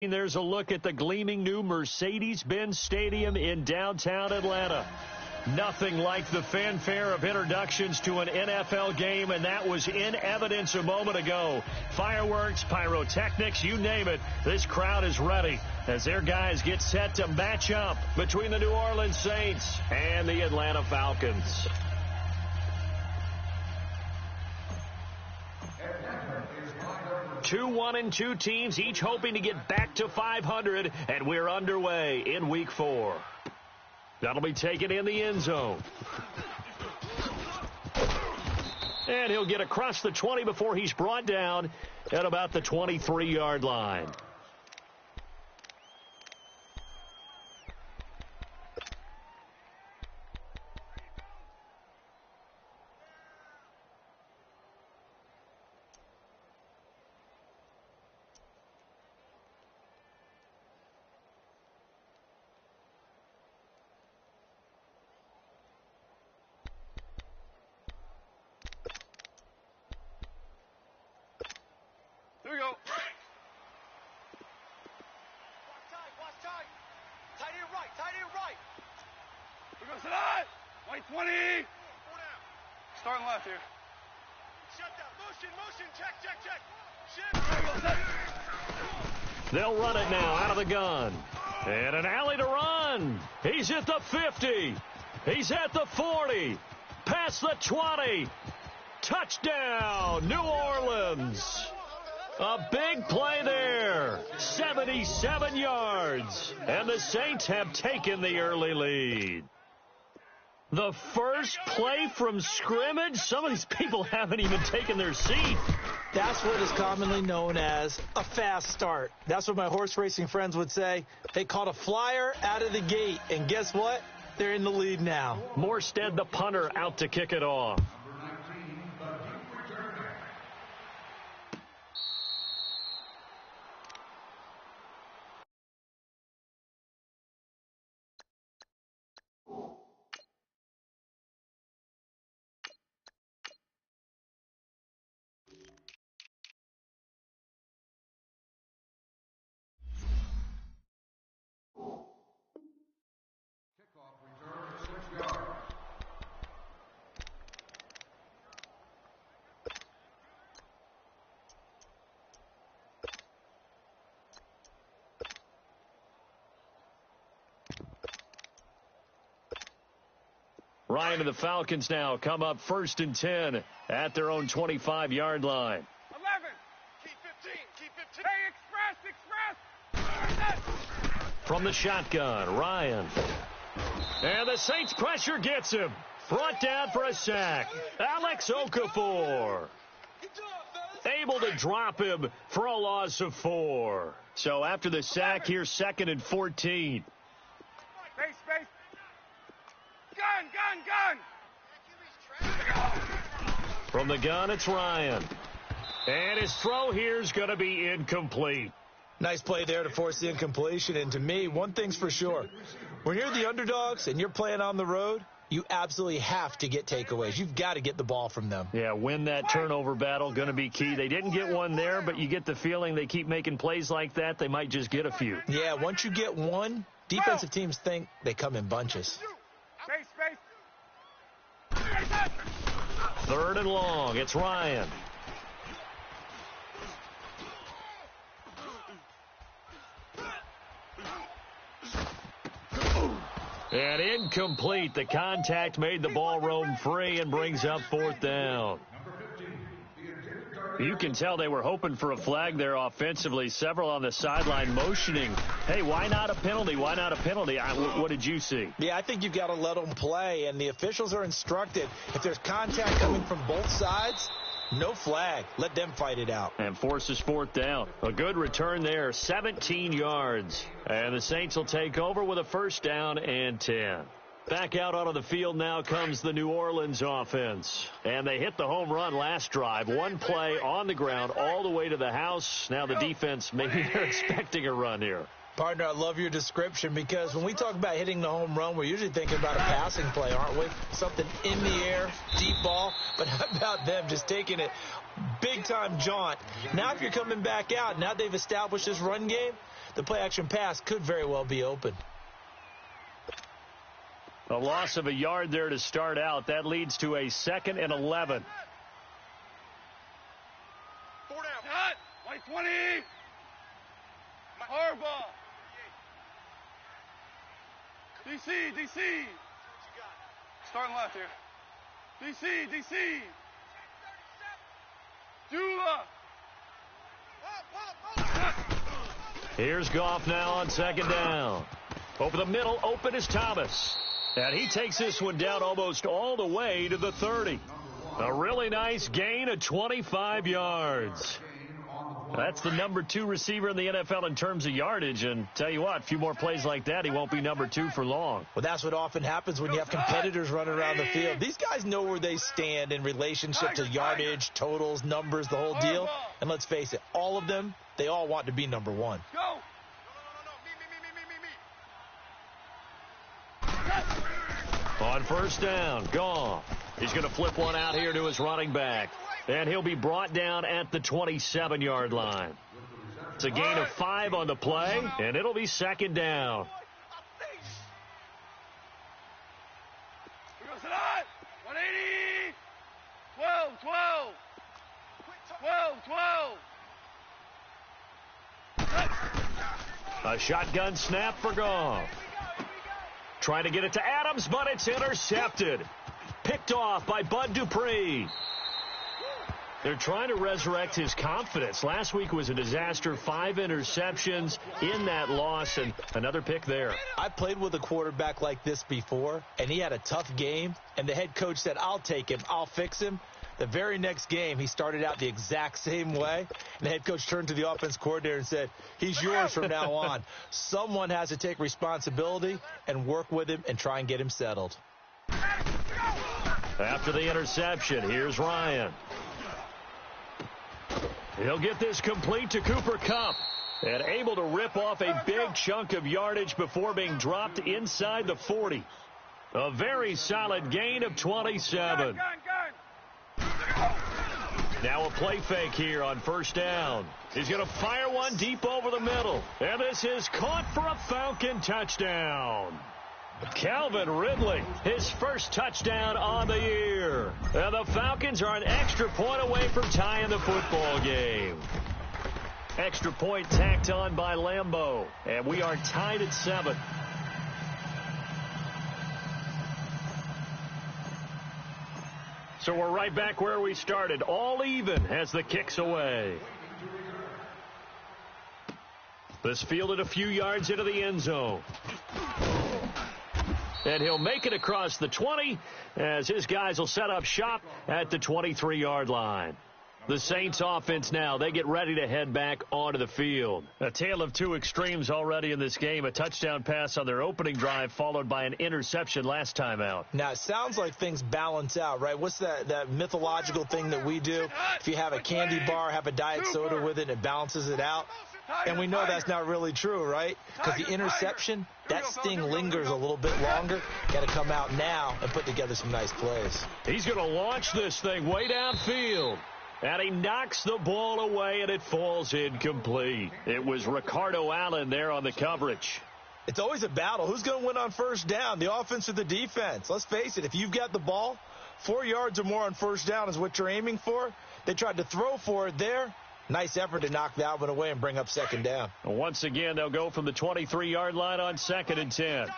There's a look at the gleaming new Mercedes-Benz Stadium in downtown Atlanta. Nothing like the fanfare of introductions to an NFL game, and that was in evidence a moment ago. Fireworks, pyrotechnics, you name it. This crowd is ready as their guys get set to match up between the New Orleans Saints and the Atlanta Falcons. Two 1-2 teams, each hoping to get back to 500, and we're underway in Week 4. That'll be taken in the end zone. And he'll get across the 20 before he's brought down at about the 23-yard line. Here we go. Watch tight. Tight end right. We're going to sit on. White 20. Starting left here. Shut down. Motion. Check. They'll run it now out of the gun. And an alley to run. He's at the 50. He's at the 40. Past the 20. Touchdown, New Orleans. A big play there, 77 yards, and the Saints have taken the early lead. The first play from scrimmage, some of these people haven't even taken their seat. That's what is commonly known as a fast start. That's what my horse racing friends would say. They caught a flyer out of the gate, and guess what? They're in the lead now. Morstead, the punter, out to kick it off. Ryan and the Falcons now come up 1st and 10 at their own 25-yard line. 11. Keep 15. Hey, express. From the shotgun, Ryan. And the Saints pressure gets him. Brought down for a sack. Alex Okafor. Able to drop him for a loss of 4. So after the sack, here's 2nd and 14. Space. Gun. From the gun, it's Ryan. And his throw here is going to be incomplete. Nice play there to force the incompletion. And to me, one thing's for sure. When you're the underdogs and you're playing on the road, you absolutely have to get takeaways. You've got to get the ball from them. Yeah, win that turnover battle, going to be key. They didn't get one there, but you get the feeling they keep making plays like that, they might just get a few. Yeah, once you get one, defensive teams think they come in bunches. Space. 3rd and long. It's Ryan. And incomplete. The contact made the ball roam free and brings up 4th down. You can tell they were hoping for a flag there offensively. Several on the sideline motioning. Hey, why not a penalty? Why not a penalty? What did you see? Yeah, I think you've got to let them play, and the officials are instructed. If there's contact coming from both sides, no flag. Let them fight it out. And forces 4th down. A good return there, 17 yards. And the Saints will take over with a 1st down and 10. Back out onto the field now comes the New Orleans offense. And they hit the home run last drive. One play on the ground all the way to the house. Now the defense, maybe they're expecting a run here. Partner, I love your description because when we talk about hitting the home run, we're usually thinking about a passing play, aren't we? Something in the air, deep ball. But how about them just taking it big-time jaunt? Now if you're coming back out, now they've established this run game, the play-action pass could very well be open. A loss of a yard there to start out. That leads to a 2nd and 11. 4 down. Cut. White 20. Harbaugh. DC. Starting left here. DC. Dula. Here's Goff now on 2nd down. Over the middle, open is Thomas. And he takes this one down almost all the way to the 30. A really nice gain of 25 yards. That's the number 2 receiver in the NFL in terms of yardage. And tell you what, a few more plays like that, he won't be number 2 for long. Well, that's what often happens when you have competitors running around the field. These guys know where they stand in relationship to yardage, totals, numbers, the whole deal. And let's face it, all of them, they all want to be number 1. Go. On 1st down, Goff. He's going to flip one out here to his running back. And he'll be brought down at the 27-yard line. It's a gain of 5 on the play, and it'll be 2nd down. 180. 12. A shotgun snap for Goff. Trying to get it to Adams, but it's intercepted. Picked off by Bud Dupree. They're trying to resurrect his confidence. Last week was a disaster. 5 interceptions in that loss, and another pick there. I played with a quarterback like this before, and he had a tough game, and the head coach said, I'll take him, I'll fix him. The very next game, he started out the exact same way, and the head coach turned to the offense coordinator and said, he's yours from now on. Someone has to take responsibility and work with him and try and get him settled. After the interception, here's Ryan. He'll get this complete to Cooper Kupp, and able to rip off a big chunk of yardage before being dropped inside the 40. A very solid gain of 27. Now a play fake here on 1st down. He's going to fire one deep over the middle, and this is caught for a Falcon touchdown. Calvin Ridley, his first touchdown on the year. And the Falcons are an extra point away from tying the football game. Extra point tacked on by Lambeau, and we are tied at 7. So we're right back where we started, all even as the kick's away. This fielded a few yards into the end zone. And he'll make it across the 20 as his guys will set up shop at the 23-yard line. The Saints offense now, they get ready to head back onto the field. A tale of 2 extremes already in this game. A touchdown pass on their opening drive followed by an interception last time out. Now, it sounds like things balance out, right? What's that mythological thing that we do? If you have a candy bar, have a diet soda with it, it balances it out. And we know that's not really true, right? Because the interception, that sting lingers a little bit longer. Got to come out now and put together some nice plays. He's going to launch this thing way downfield. And he knocks the ball away, and it falls incomplete. It was Ricardo Allen there on the coverage. It's always a battle. Who's going to win on 1st down, the offense or the defense? Let's face it, if you've got the ball, 4 yards or more on 1st down is what you're aiming for. They tried to throw for it there. Nice effort to knock that one away and bring up 2nd down. Once again, they'll go from the 23-yard line on 2nd and 10.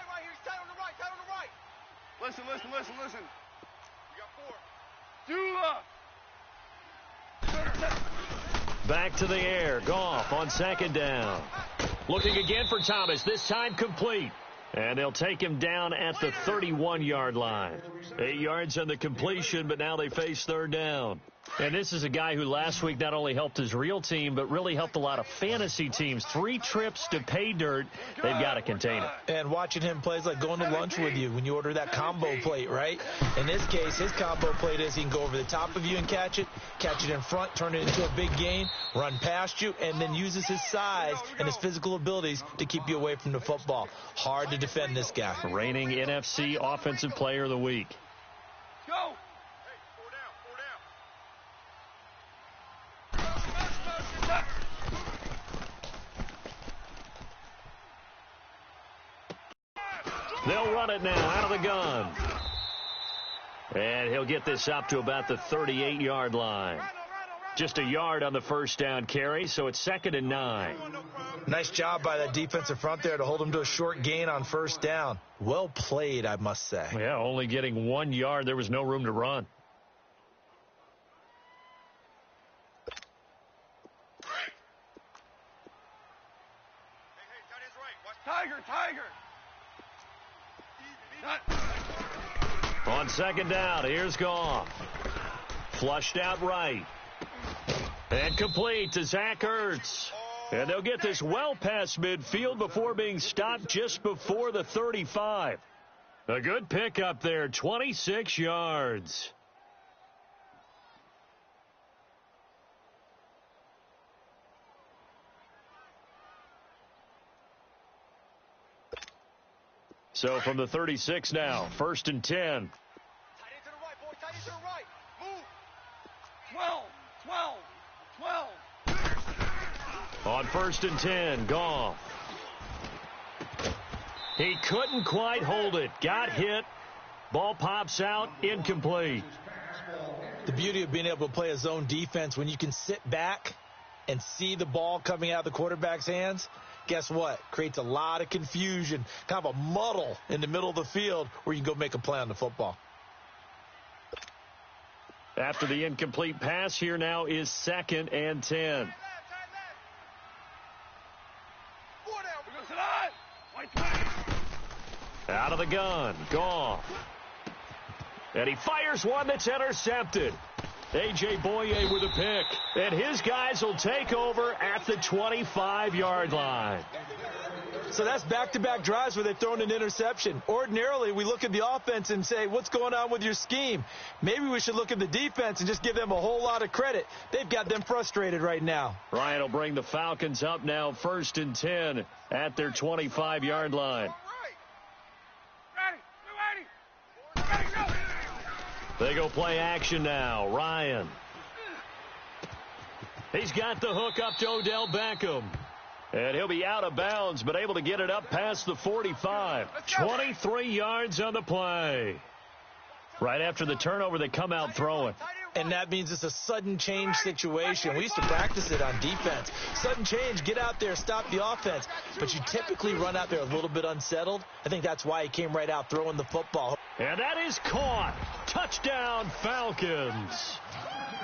Listen. You got 4. Dula. Back to the air. Goff on 2nd down. Looking again for Thomas. This time complete. And they'll take him down at the 31-yard line. 8 yards on the completion, but now they face 3rd down. And this is a guy who last week not only helped his real team, but really helped a lot of fantasy teams. 3 trips to pay dirt. They've got to contain it. And watching him play is like going to lunch with you when you order that combo plate, right? In this case, his combo plate is he can go over the top of you and catch it in front, turn it into a big gain, run past you, and then uses his size and his physical abilities to keep you away from the football. Hard to defend this guy. Reigning NFC Offensive Player of the Week. Go. They'll run it now out of the gun. And he'll get this up to about the 38-yard line. Just a yard on the first down carry, so it's 2nd and 9. Nice job by that defensive front there to hold him to a short gain on first down. Well played, I must say. Yeah, only getting 1 yard. There was no room to run. Tiger. On 2nd down, here's Goff. Flushed out right. And complete to Zach Ertz. And they'll get this well past midfield before being stopped just before the 35. A good pickup there, 26 yards. So from the 36 now, 1st and 10. Tight end to the right, boy. Tight end to the right. Move. 12. On 1st and 10, Goff. He couldn't quite hold it. Got hit. Ball pops out, incomplete. The beauty of being able to play a zone defense when you can sit back and see the ball coming out of the quarterback's hands, guess what? Creates a lot of confusion, kind of a muddle in the middle of the field where you can go make a play on the football. After the incomplete pass, here now is 2nd and 10. Out of the gun, Goff. And he fires one that's intercepted. A.J. Boye with a pick. And his guys will take over at the 25-yard line. So that's back-to-back drives where they've thrown an interception. Ordinarily, we look at the offense and say, what's going on with your scheme? Maybe we should look at the defense and just give them a whole lot of credit. They've got them frustrated right now. Ryan will bring the Falcons up now, 1st and 10 at their 25-yard line. They go play action now. Ryan. He's got the hook up to Odell Beckham. And he'll be out of bounds, but able to get it up past the 45. 23 yards on the play. Right after the turnover, they come out throwing. And that means it's a sudden change situation. We used to practice it on defense. Sudden change, get out there, stop the offense. But you typically run out there a little bit unsettled. I think that's why he came right out throwing the football. And that is caught. Touchdown, Falcons.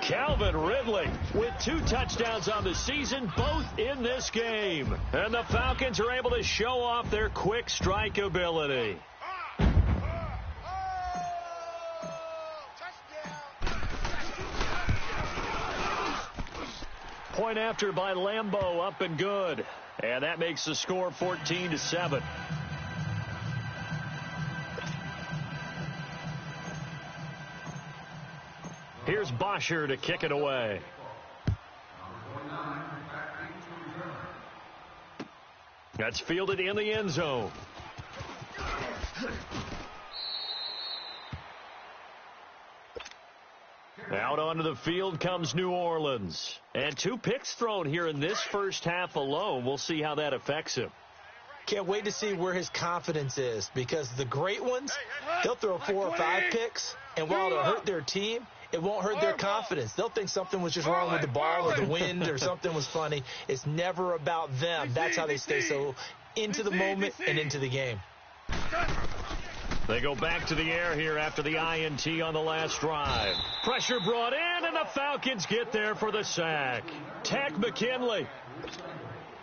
Calvin Ridley with 2 touchdowns on the season, both in this game. And the Falcons are able to show off their quick strike ability. Point after by Lambeau, up and good. And that makes the score 14-7. Here's Bosher to kick it away. That's fielded in the end zone. Out onto the field comes New Orleans. And 2 picks thrown here in this first half alone. We'll see how that affects him. Can't wait to see where his confidence is, because the great ones, they'll throw 4 or 5 picks, and while it'll hurt their team, it won't hurt their confidence. They'll think something was just wrong with the ball or the wind or something was funny. It's never about them. That's how they stay so into the moment and into the game. They go back to the air here after the INT on the last drive. Pressure brought in, and the Falcons get there for the sack. Tack McKinley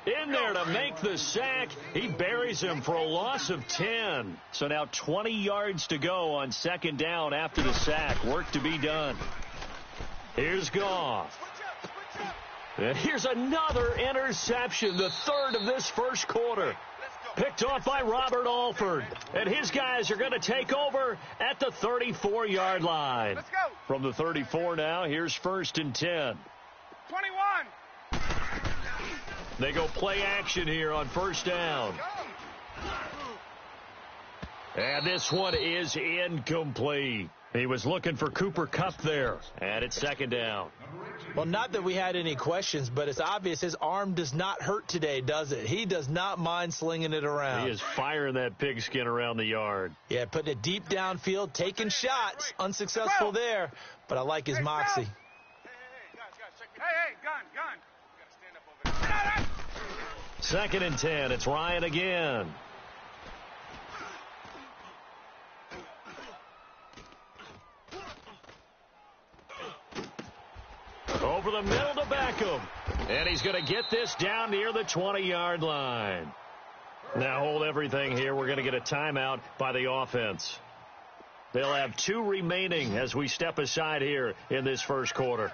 in there to make the sack. He buries him for a loss of 10. So now 20 yards to go on 2nd down after the sack. Work to be done. Here's Goff. And here's another interception, the 3rd of this first quarter. Picked off by Robert Alford. And his guys are going to take over at the 34-yard line. Let's go. From the 34 now, here's 1st and 10. 21. They go play action here on 1st down. And this one is incomplete. He was looking for Cooper Kupp there, and it's second down. Well, not that we had any questions, but it's obvious his arm does not hurt today, does it? He does not mind slinging it around. He is firing that pigskin around the yard. Yeah, putting it deep downfield, taking shots. Unsuccessful there, but I like his moxie. Hey, guys, check me. Hey, gun. You gotta stand up over there. Second and 10. It's Ryan again. Over the middle to Beckham. And he's going to get this down near the 20-yard line. Now hold everything here. We're going to get a timeout by the offense. They'll have 2 remaining as we step aside here in this first quarter.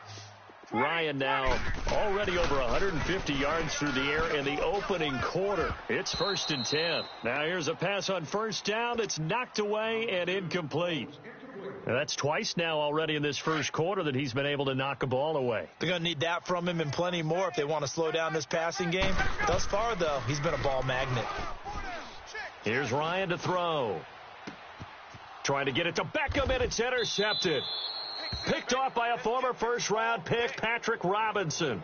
Ryan now already over 150 yards through the air in the opening quarter. It's first and 10. Now here's a pass on first down that's knocked away and incomplete. Now that's twice now already in this first quarter that he's been able to knock a ball away. They're going to need that from him and plenty more if they want to slow down this passing game. Thus far, though, he's been a ball magnet. Here's Ryan to throw. Trying to get it to Beckham, and it's intercepted. Picked off by a former first-round pick, Patrick Robinson.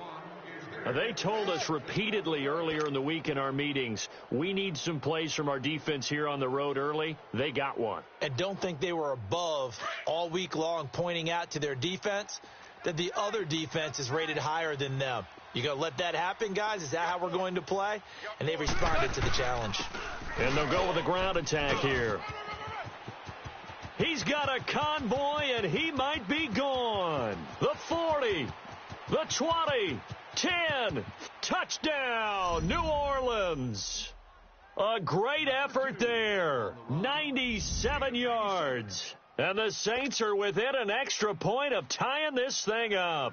They told us repeatedly earlier in the week in our meetings, we need some plays from our defense here on the road early. They got one. And don't think they were above all week long pointing out to their defense that the other defense is rated higher than them. You going to let that happen, guys? Is that how we're going to play? And they responded to the challenge. And they'll go with a ground attack here. He's got a convoy, and he might be gone. The 40, the 20, 10, touchdown, New Orleans. A great effort there, 97 yards. And the Saints are within an extra point of tying this thing up.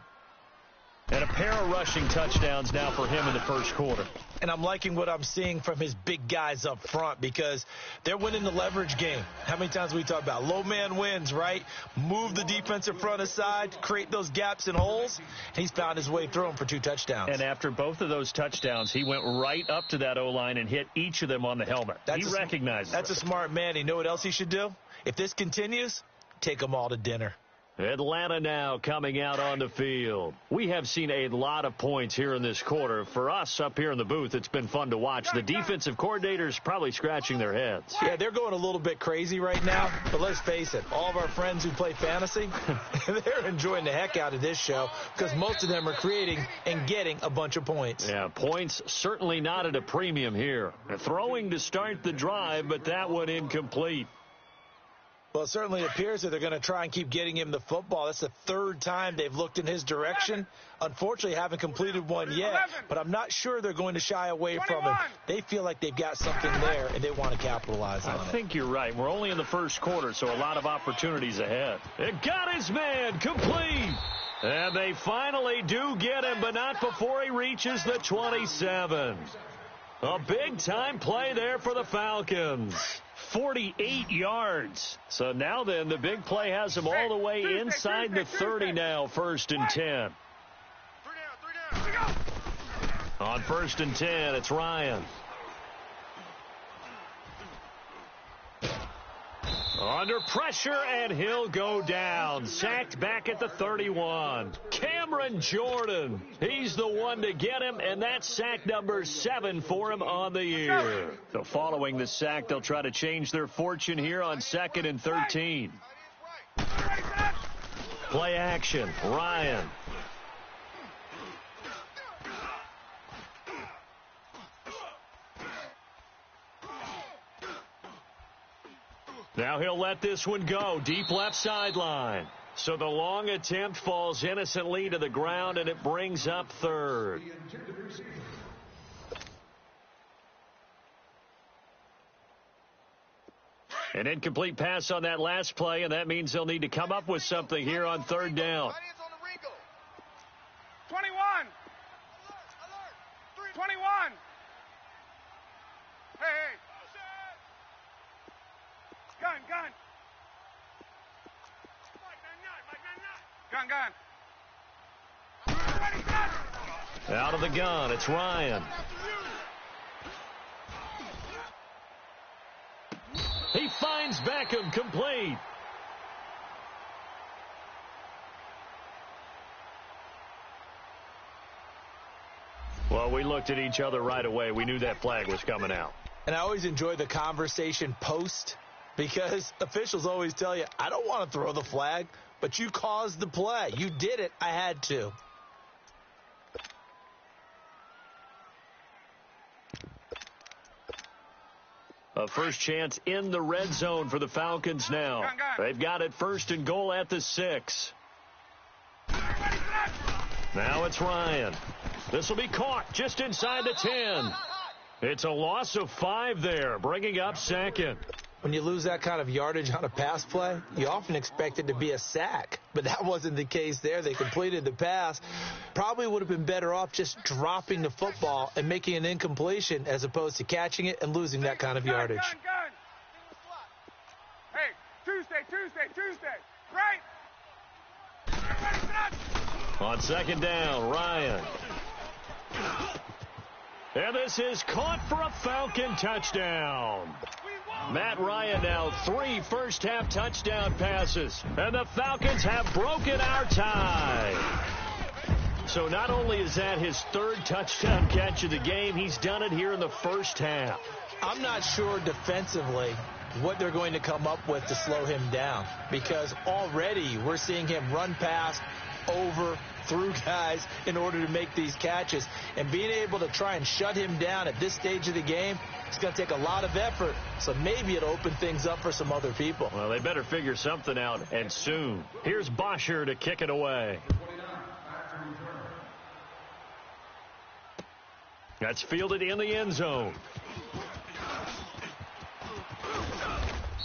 And a pair of rushing touchdowns now for him in the first quarter. And I'm liking what I'm seeing from his big guys up front because they're winning the leverage game. How many times we talk about low man wins, right? Move the defensive front aside, create those gaps and holes. He's found his way through them for 2 touchdowns. And after both of those touchdowns, he went right up to that O-line and hit each of them on the helmet. He recognizes That's a smart man. You know what else he should do? If this continues, take them all to dinner. Atlanta now coming out on the field. We have seen a lot of points here in this quarter. For us up here in the booth, it's been fun to watch. The defensive coordinators probably scratching their heads. Yeah, they're going a little bit crazy right now. But let's face it, all of our friends who play fantasy, they're enjoying the heck out of this show because most of them are creating and getting a bunch of points. Yeah, points certainly not at a premium here. Throwing to start the drive, but that one incomplete. Well, it certainly appears that they're going to try and keep getting him the football. That's the 3rd time they've looked in his direction. Unfortunately, haven't completed one yet, but I'm not sure they're going to shy away from him. They feel like they've got something there, and they want to capitalize on it. I think you're right. We're only in the first quarter, so a lot of opportunities ahead. It got his man complete. And they finally do get him, but not before he reaches the 27. A big-time play there for the Falcons. 48 yards. So now then, the big play has them all the way inside the 30 now, first and 10. 3 down. On first and 10, it's Ryan. Under pressure, and he'll go down. Sacked back at the 31. Cameron Jordan. He's the one to get him, and that's sack number 7 for him on the year. So following the sack, they'll try to change their fortune here on 2nd and 13. Play action. Ryan. Now he'll let this one go. Deep left sideline. So the long attempt falls innocently to the ground, and it brings up 3rd. An incomplete pass on that last play, and that means they'll need to come up with something here on 3rd down. 21. 21. Hey. Gun. Out of the gun, it's Ryan. He finds Beckham complete. we looked at each other right away. We knew that flag was coming out. And I always enjoy the conversation post because officials always tell you, I don't want to throw the flag, but you caused the play. You did it. I had to. A first chance in the red zone for the Falcons now. They've got it 1st and goal at the 6. Now it's Ryan. This will be caught just inside the 10. It's a loss of 5 there, bringing up 2nd. When you lose that kind of yardage on a pass play, you often expect it to be a sack. But that wasn't the case there. They completed the pass. Probably would have been better off just dropping the football and making an incompletion as opposed to catching it and losing that kind of yardage. Hey, Tuesday. Right. On 2nd down, Ryan. And this is caught for a Falcon touchdown. Matt Ryan now 3 first-half touchdown passes. And the Falcons have broken our tie. So not only is that his 3rd touchdown catch of the game, he's done it here in the first half. I'm not sure defensively what they're going to come up with to slow him down, because already we're seeing him run past, over, through guys in order to make these catches. And being able to try and shut him down at this stage of the game, it's going to take a lot of effort. So maybe it'll open things up for some other people. Well, they better figure something out, and soon. Here's Bosher to kick it away. That's fielded in the end zone.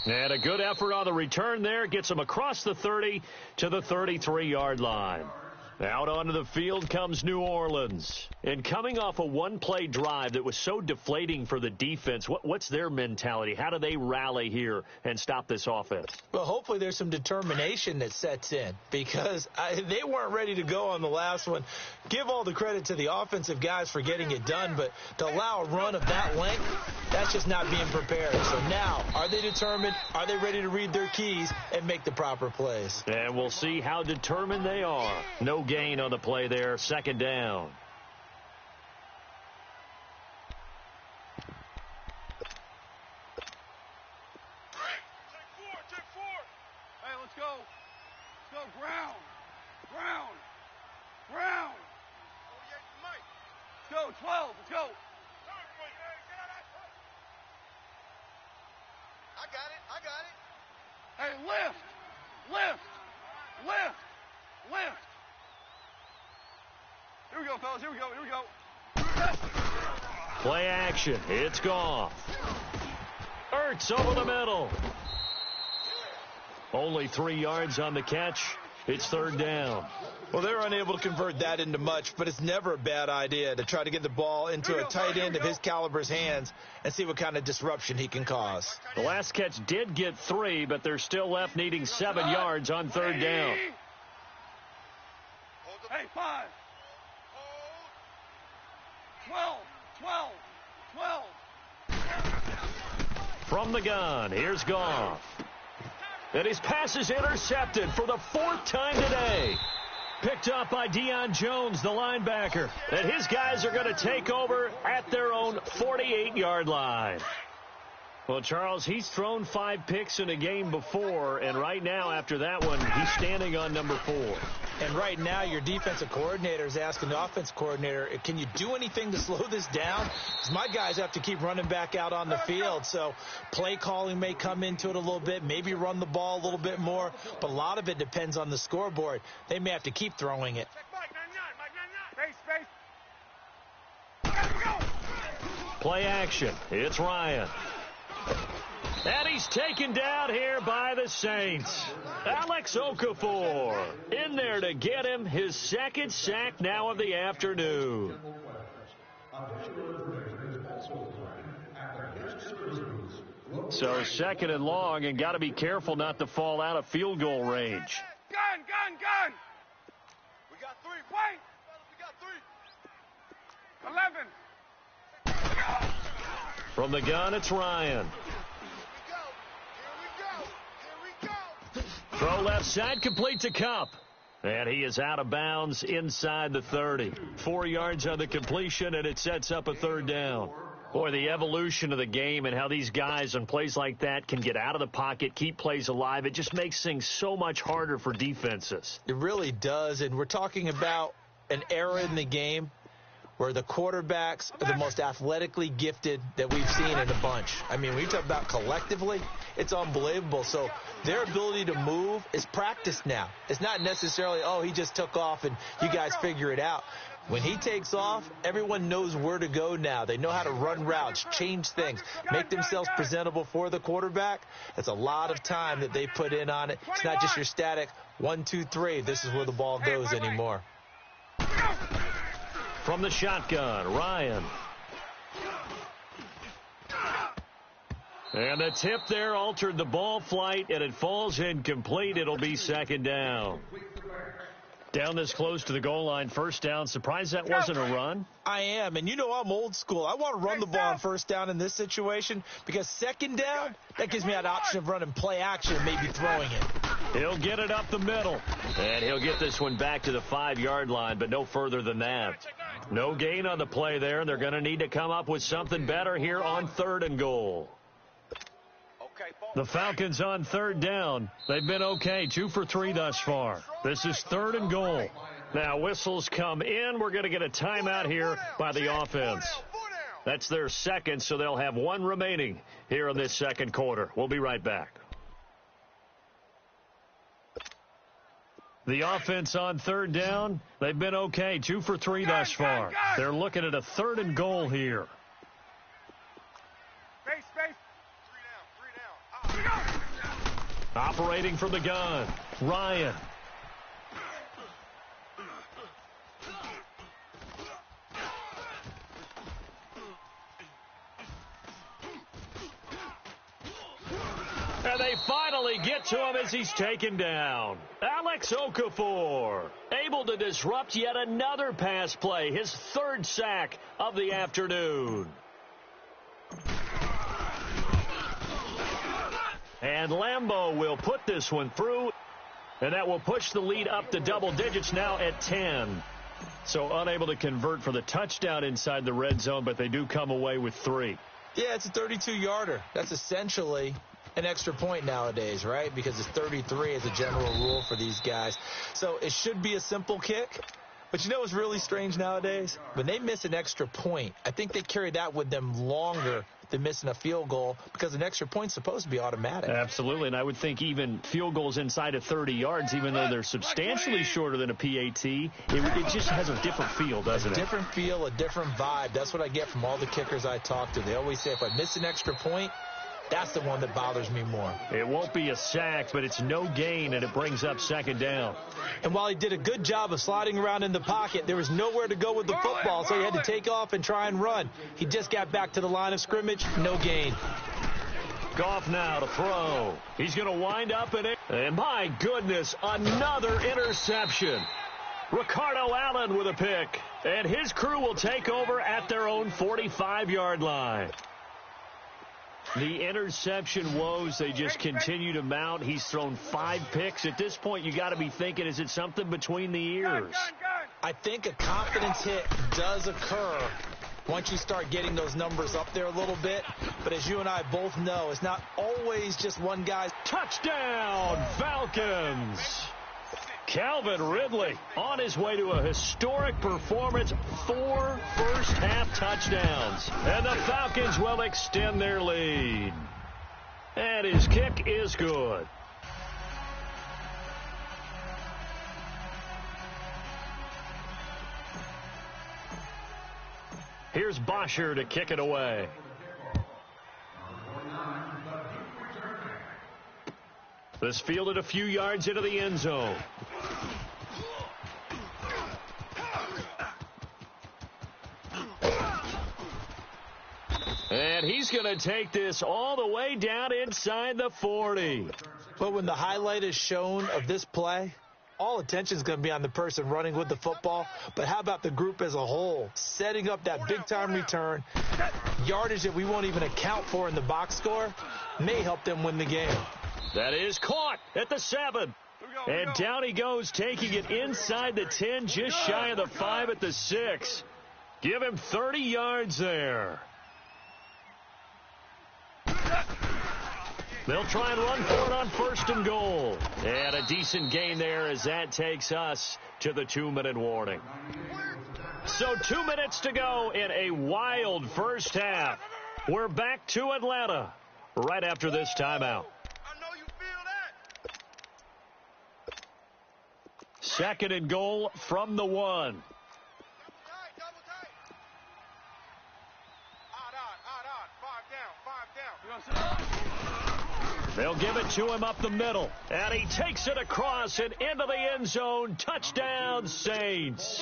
And a good effort on the return there. Gets him across the 30 to the 33-yard line. Out onto the field comes New Orleans. And coming off a one-play drive that was so deflating for the defense, what's their mentality? How do they rally here and stop this offense? Well, hopefully there's some determination that sets in, because they weren't ready to go on the last one. Give all the credit to the offensive guys for getting it done, but to allow a run of that length, that's just not being prepared. So now, are they determined? Are they ready to read their keys and make the proper plays? And we'll see how determined they are. No gain on the play there, 2nd down. Take four. Hey, let's go. Let's go. Ground. Let's go. 12. Let's go. I got it. Hey, lift. Here we go, fellas. Here we go. Play action. It's Goff. Ertz over the middle. Only 3 yards on the catch. It's 3rd down. Well, they're unable to convert that into much, but it's never a bad idea to try to get the ball into a tight end of his caliber's hands and see what kind of disruption he can cause. The last catch did get 3, but they're still left needing 7 yards on 3rd down. Hey, 5. 12. From the gun, here's Goff. And his pass is intercepted for the 4th time today. Picked up by Deion Jones, the linebacker. And his guys are going to take over at their own 48-yard line. Well, Charles, he's thrown 5 picks in a game before, and right now, after that one, he's standing on number 4. And right now, your defensive coordinator is asking the offensive coordinator, can you do anything to slow this down? Because my guys have to keep running back out on the field, so play calling may come into it a little bit, maybe run the ball a little bit more, but a lot of it depends on the scoreboard. They may have to keep throwing it. Play action. It's Ryan. And he's taken down here by the Saints. Alex Okafor in there to get him his 2nd sack now of the afternoon. So 2nd and long, and got to be careful not to fall out of field goal range. Gun. We got 3. Wait. We got 3. 11. From the gun, it's Ryan. Throw left side, complete to Cup. And he is out of bounds inside the 30. 4 yards on the completion, and it sets up a third down. Boy, the evolution of the game and how these guys on plays like that can get out of the pocket, keep plays alive, it just makes things so much harder for defenses. It really does, and we're talking about an era in the game where the quarterbacks are the most athletically gifted that we've seen in a bunch. I mean, when you talk about collectively, it's unbelievable. So their ability to move is practiced now. It's not necessarily, oh, he just took off and you guys figure it out. When he takes off, everyone knows where to go now. They know how to run routes, change things, make themselves presentable for the quarterback. That's a lot of time that they put in on it. It's not just your static 1, 2, 3. This is where the ball goes anymore. From the shotgun, Ryan. And the tip there altered the ball flight, and it falls incomplete. It'll be second down. Down this close to the goal line, first down. Surprised that wasn't a run? I am, and you know I'm old school. I want to run the ball on first down in this situation because second down, that gives me that option of running play action and maybe throwing it. He'll get it up the middle, and he'll get this one back to the 5-yard line, but no further than that. No gain on the play there, and they're going to need to come up with something better here on 3rd and goal. The Falcons on 3rd down. They've been okay, 2 for 3 thus far. This is 3rd and goal. Now whistles come in. We're going to get a timeout here by the offense. That's their second, so they'll have 1 remaining here in this second quarter. We'll be right back. The offense on 3rd down. They've been okay, 2 for 3 thus far. They're looking at a 3rd and goal here. Operating from the gun, Ryan. And they finally get to him as he's taken down. Alex Okafor able to disrupt yet another pass play, his 3rd sack of the afternoon. And Lambeau will put this one through, and that will push the lead up to double digits now at 10. So unable to convert for the touchdown inside the red zone, but they do come away with 3. Yeah, it's a 32-yarder. That's essentially an extra point nowadays, right? Because it's 33 as a general rule for these guys. So it should be a simple kick. But you know what's really strange nowadays? When they miss an extra point, I think they carry that with them longer than missing a field goal because an extra point's supposed to be automatic. Absolutely, and I would think even field goals inside of 30 yards, even though they're substantially shorter than a PAT, it just has a different feel, doesn't it? A different feel, a different vibe. That's what I get from all the kickers I talk to. They always say if I miss an extra point, that's the one that bothers me more. It won't be a sack, but it's no gain, and it brings up second down. And while he did a good job of sliding around in the pocket, there was nowhere to go with the football, so he had to take off and try and run. He just got back to the line of scrimmage, no gain. Goff now to throw. He's going to wind up in it. And my goodness, another interception. Ricardo Allen with a pick. And his crew will take over at their own 45-yard line. The interception woes, they just continue to mount. He's thrown 5 picks. At this point, you got to be thinking, is it something between the ears? I think a confidence hit does occur once you start getting those numbers up there a little bit. But as you and I both know, it's not always just one guy's. Touchdown, Falcons! Calvin Ridley on his way to a historic performance, 4 first-half touchdowns. And the Falcons will extend their lead. And his kick is good. Here's Bosher to kick it away. This fielded a few yards into the end zone. And he's going to take this all the way down inside the 40. But when the highlight is shown of this play, all attention is going to be on the person running with the football. But how about the group as a whole? Setting up that big-time return, yardage that we won't even account for in the box score, may help them win the game. That is caught at the 7. And down he goes, taking it inside the 10, just shy of the 5 at the 6. Give him 30 yards there. They'll try and run for it on 1st and goal. And a decent gain there as that takes us to the 2-minute warning. So 2 minutes to go in a wild first half. We're back to Atlanta right after this timeout. Second and goal from the 1. They'll give it to him up the middle. And he takes it across and into the end zone. Touchdown, Saints.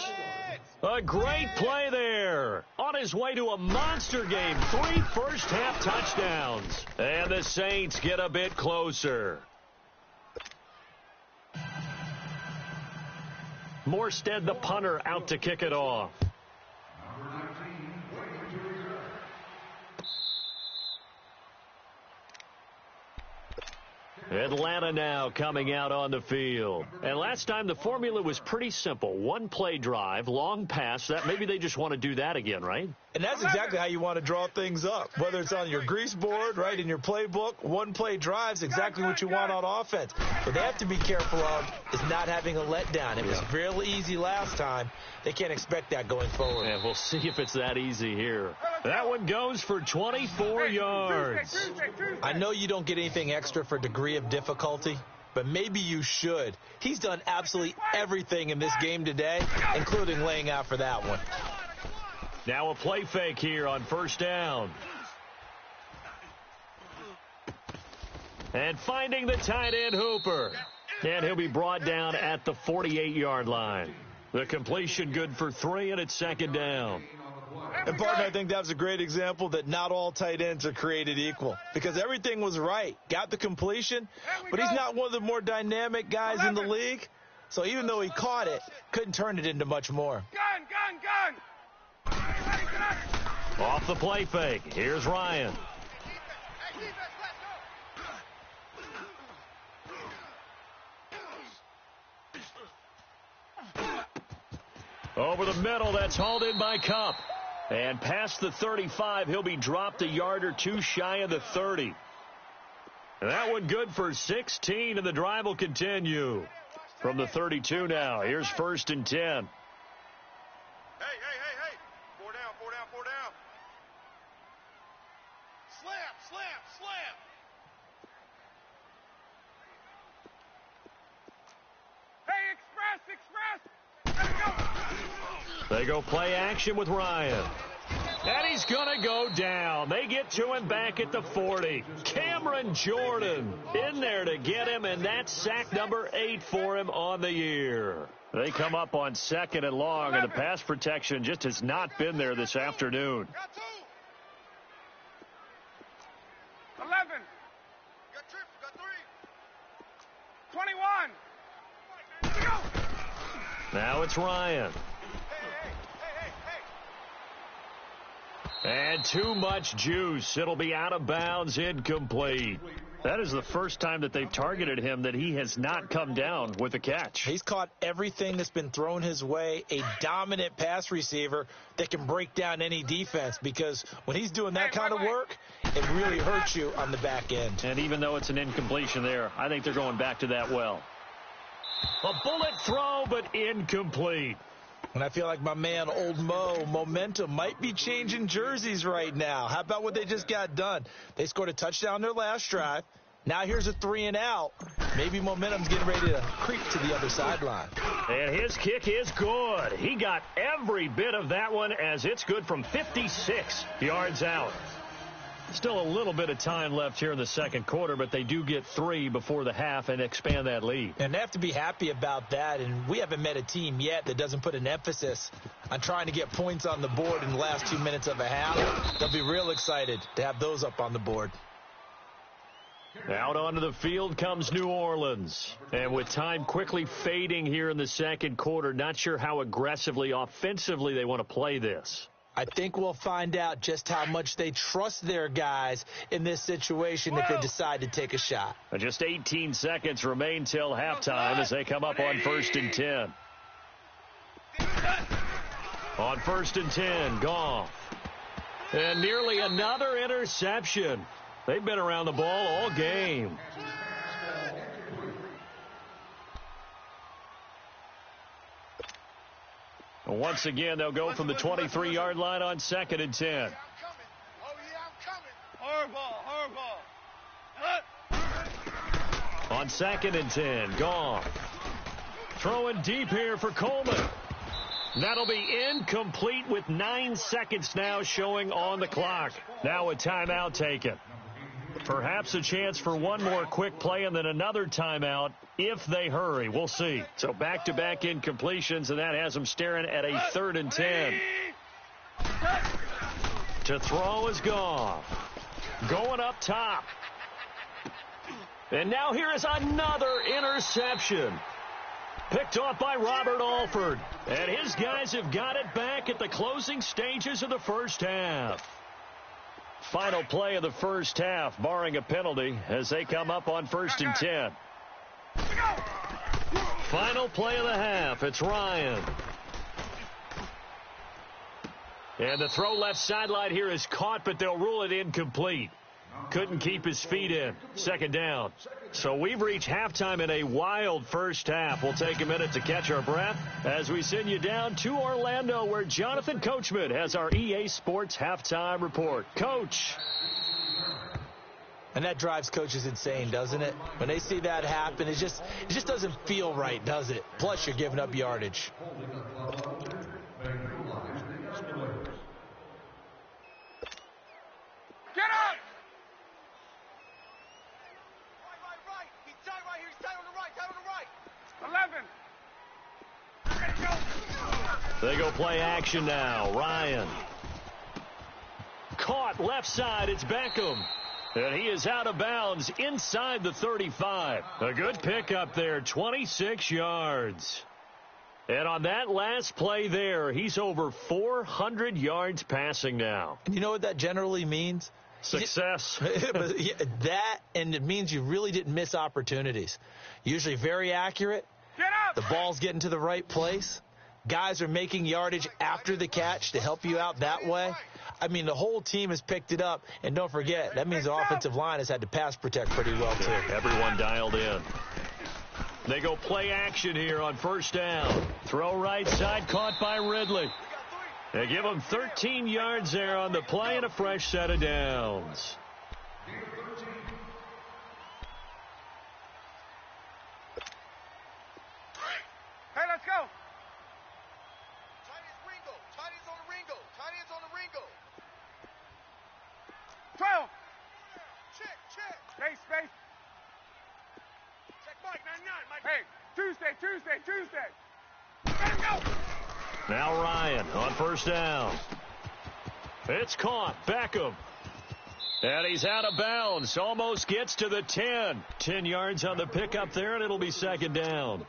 A great play there. On his way to a monster game. 3 first-half touchdowns. And the Saints get a bit closer. Morstead, the punter, out to kick it off. Atlanta now coming out on the field. And last time the formula was pretty simple. 1-play drive, long pass. That maybe they just want to do that again, right? And that's exactly how you want to draw things up. Whether it's on your grease board, right, in your playbook, 1-play drive is exactly what you want on offense. What they have to be careful of is not having a letdown. It was really easy last time. They can't expect that going forward. And we'll see if it's that easy here. That one goes for 24 yards. I know you don't get anything extra for degree of difficulty, but maybe you should. He's done absolutely everything in this game today, including laying out for that one. Now a play fake here on 1st down. And finding the tight end Hooper. And he'll be brought down at the 48-yard line. The completion good for 3, and it's 2nd down. And, partner, I think that was a great example that not all tight ends are created equal. Because everything was right. Got the completion, but he's not one of the more dynamic guys in the league. So even though he caught it, couldn't turn it into much more. Gun! Off the play fake. Here's Ryan. Over the middle, that's hauled in by Cup. And past the 35, he'll be dropped a yard or 2 shy of the 30. And that one good for 16, and the drive will continue. From the 32 now, here's 1st and 10. Hey. 4 down. Slam. Hey, express. Let's go. They go play action with Ryan. And he's going to go down. They get to him back at the 40. Cameron Jordan in there to get him, and that's sack number 8 for him on the year. They come up on 2nd and long, and the pass protection just has not been there this afternoon. Got 2. 11. Got 3. 21. Now it's Ryan. And too much juice. It'll be out of bounds, incomplete. That is the first time that they've targeted him that he has not come down with a catch. He's caught everything that's been thrown his way. A dominant pass receiver that can break down any defense, because when he's doing that kind of work, it really hurts you on the back end. And even though it's an incompletion there, I think they're going back to that well. A bullet throw, but incomplete. And I feel like my man, Old Mo, momentum might be changing jerseys right now. How about what they just got done? They scored a touchdown their last drive. Now here's a 3 and out. Maybe momentum's getting ready to creep to the other sideline. And his kick is good. He got every bit of that one, as it's good from 56 yards out. Still a little bit of time left here in the second quarter, but they do get 3 before the half and expand that lead. And they have to be happy about that, and we haven't met a team yet that doesn't put an emphasis on trying to get points on the board in the last 2 minutes of a half. They'll be real excited to have those up on the board. Out onto the field comes New Orleans. And with time quickly fading here in the second quarter, not sure how aggressively, offensively they want to play this. I think we'll find out just how much they trust their guys in this situation if they decide to take a shot. Just 18 seconds remain till halftime as they come up on 1st and 10. On 1st and 10, Goff. And nearly another interception. They've been around the ball all game. Once again, they'll go from the 23-yard line on 2nd and 10. Oh, yeah, I'm coming. Horrible. On 2nd and 10, Goff. Throwing deep here for Coleman. That'll be incomplete with 9 seconds now showing on the clock. Now a timeout taken. Perhaps a chance for one more quick play and then another timeout if they hurry. We'll see. So back-to-back incompletions, and that has them staring at a 3rd and 10. To throw is Goff. Going up top. And now here is another interception. Picked off by Robert Alford. And his guys have got it back at the closing stages of the first half. Final play of the first half, barring a penalty, as they come up on 1st and 10. Final play of the half. It's Ryan. And the throw left sideline here is caught, but they'll rule it incomplete. Couldn't keep his feet in. 2nd down. So we've reached halftime in a wild first half. We'll take a minute to catch our breath as we send you down to Orlando, where Jonathan Coachman has our EA Sports halftime report. Coach. And that drives coaches insane, doesn't it? When they see that happen, it just doesn't feel right, does it? Plus, you're giving up yardage. Get up! They go play action now. Ryan. Caught left side. It's Beckham. And he is out of bounds inside the 35. A good pickup there. 26 yards. And on that last play there, he's over 400 yards passing now. And you know what that generally means? Success. That, and it means you really didn't miss opportunities. Usually very accurate. Get up! The ball's getting to the right place. Guys are making yardage after the catch to help you out that way. I mean, the whole team has picked it up. And don't forget, that means the offensive line has had to pass protect pretty well, too. Everyone dialed in. They go play action here on 1st down. Throw right side, caught by Ridley. They give him 13 yards there on the play and a fresh set of downs. Hey, let's go. Tiny's on the Ringo. 12. Check. Space. Check Mike, 99. Mike. Hey, Tuesday. Let him go. Now Ryan on 1st down. It's caught. Beckham. And he's out of bounds. Almost gets to the 10. 10 yards on the pickup there, and it'll be 2nd down.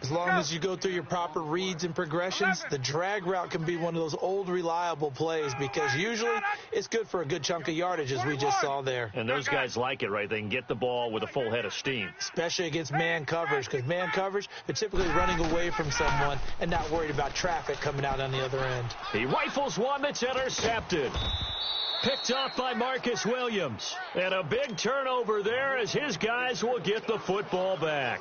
As long as you go through your proper reads and progressions, the drag route can be one of those old reliable plays because usually it's good for a good chunk of yardage, as we just saw there. And those guys like it, right? They can get the ball with a full head of steam. Especially against man coverage, because man coverage, they're typically running away from someone and not worried about traffic coming out on the other end. He rifles one that's intercepted. Picked off by Marcus Williams. And a big turnover there as his guys will get the football back.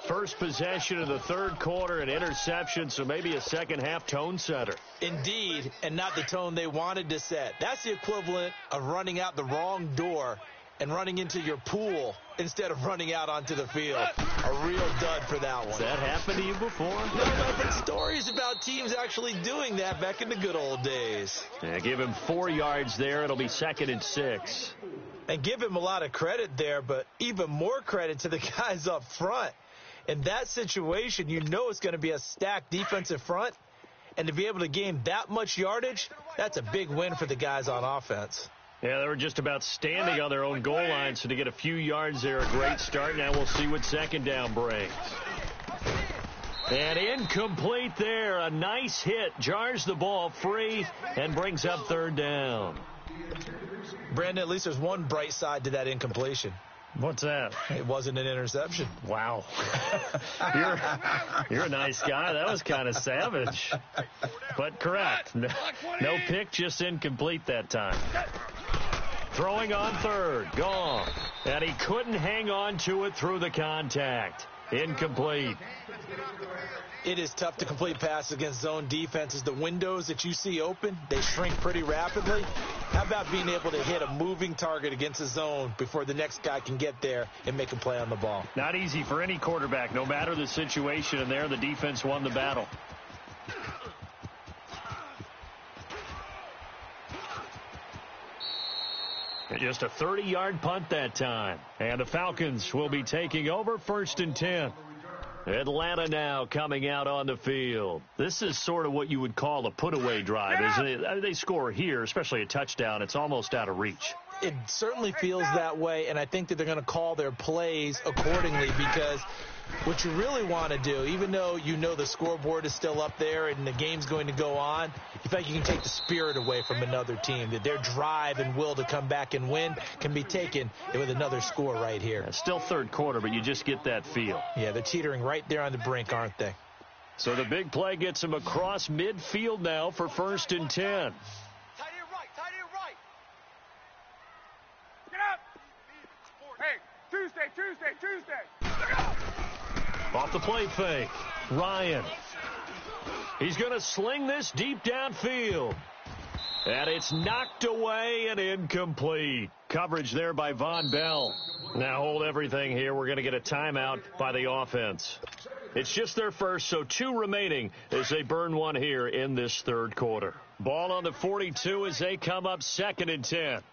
First possession of the 3rd quarter, an interception, so maybe a second-half tone setter. Indeed, and not the tone they wanted to set. That's the equivalent of running out the wrong door and running into your pool instead of running out onto the field. A real dud for that one. Has that happened to you before? No, I've heard stories about teams actually doing that back in the good old days. Yeah, give him 4 yards there. It'll be 2nd and 6. And give him a lot of credit there, but even more credit to the guys up front. In that situation, you know it's going to be a stacked defensive front. And to be able to gain that much yardage, that's a big win for the guys on offense. Yeah, they were just about standing on their own goal line, so to get a few yards there, a great start. Now we'll see what 2nd down brings. And incomplete there. A nice hit. Jars the ball free and brings up third down. Brandon, at least there's one bright side to that incompletion. What's that? It wasn't an interception. Wow. You're a nice guy. That was kind of savage. But correct. No pick, just incomplete that time. Throwing on third. Gone. And he couldn't hang on to it through the contact. Incomplete. It is tough to complete passes against zone defenses. The windows that you see open, they shrink pretty rapidly. How about being able to hit a moving target against a zone before the next guy can get there and make a play on the ball? Not easy for any quarterback, no matter the situation. And there, the defense won the battle. Just a 30-yard punt that time. And the Falcons will be taking over 1st and 10. Atlanta now coming out on the field. This is sort of what you would call a put-away drive, isn't it? They score here, especially a touchdown. It's almost out of reach. It certainly feels that way, and I think that they're going to call their plays accordingly because what you really want to do, even though you know the scoreboard is still up there and the game's going to go on, you think you can take the spirit away from another team, that their drive and will to come back and win can be taken with another score right here. It's still third quarter, but you just get that feel. Yeah, they're teetering right there on the brink, aren't they? So the big play gets them across midfield now for 1st and 10. Tight end right, tight end right. Get up. Hey, Tuesday. Look out. Off the play fake. Ryan. He's going to sling this deep downfield. And it's knocked away and incomplete. Coverage there by Von Bell. Now hold everything here. We're going to get a timeout by the offense. It's just their first, so 2 remaining as they burn one here in this third quarter. Ball on the 42 as they come up 2nd and 10. Wait.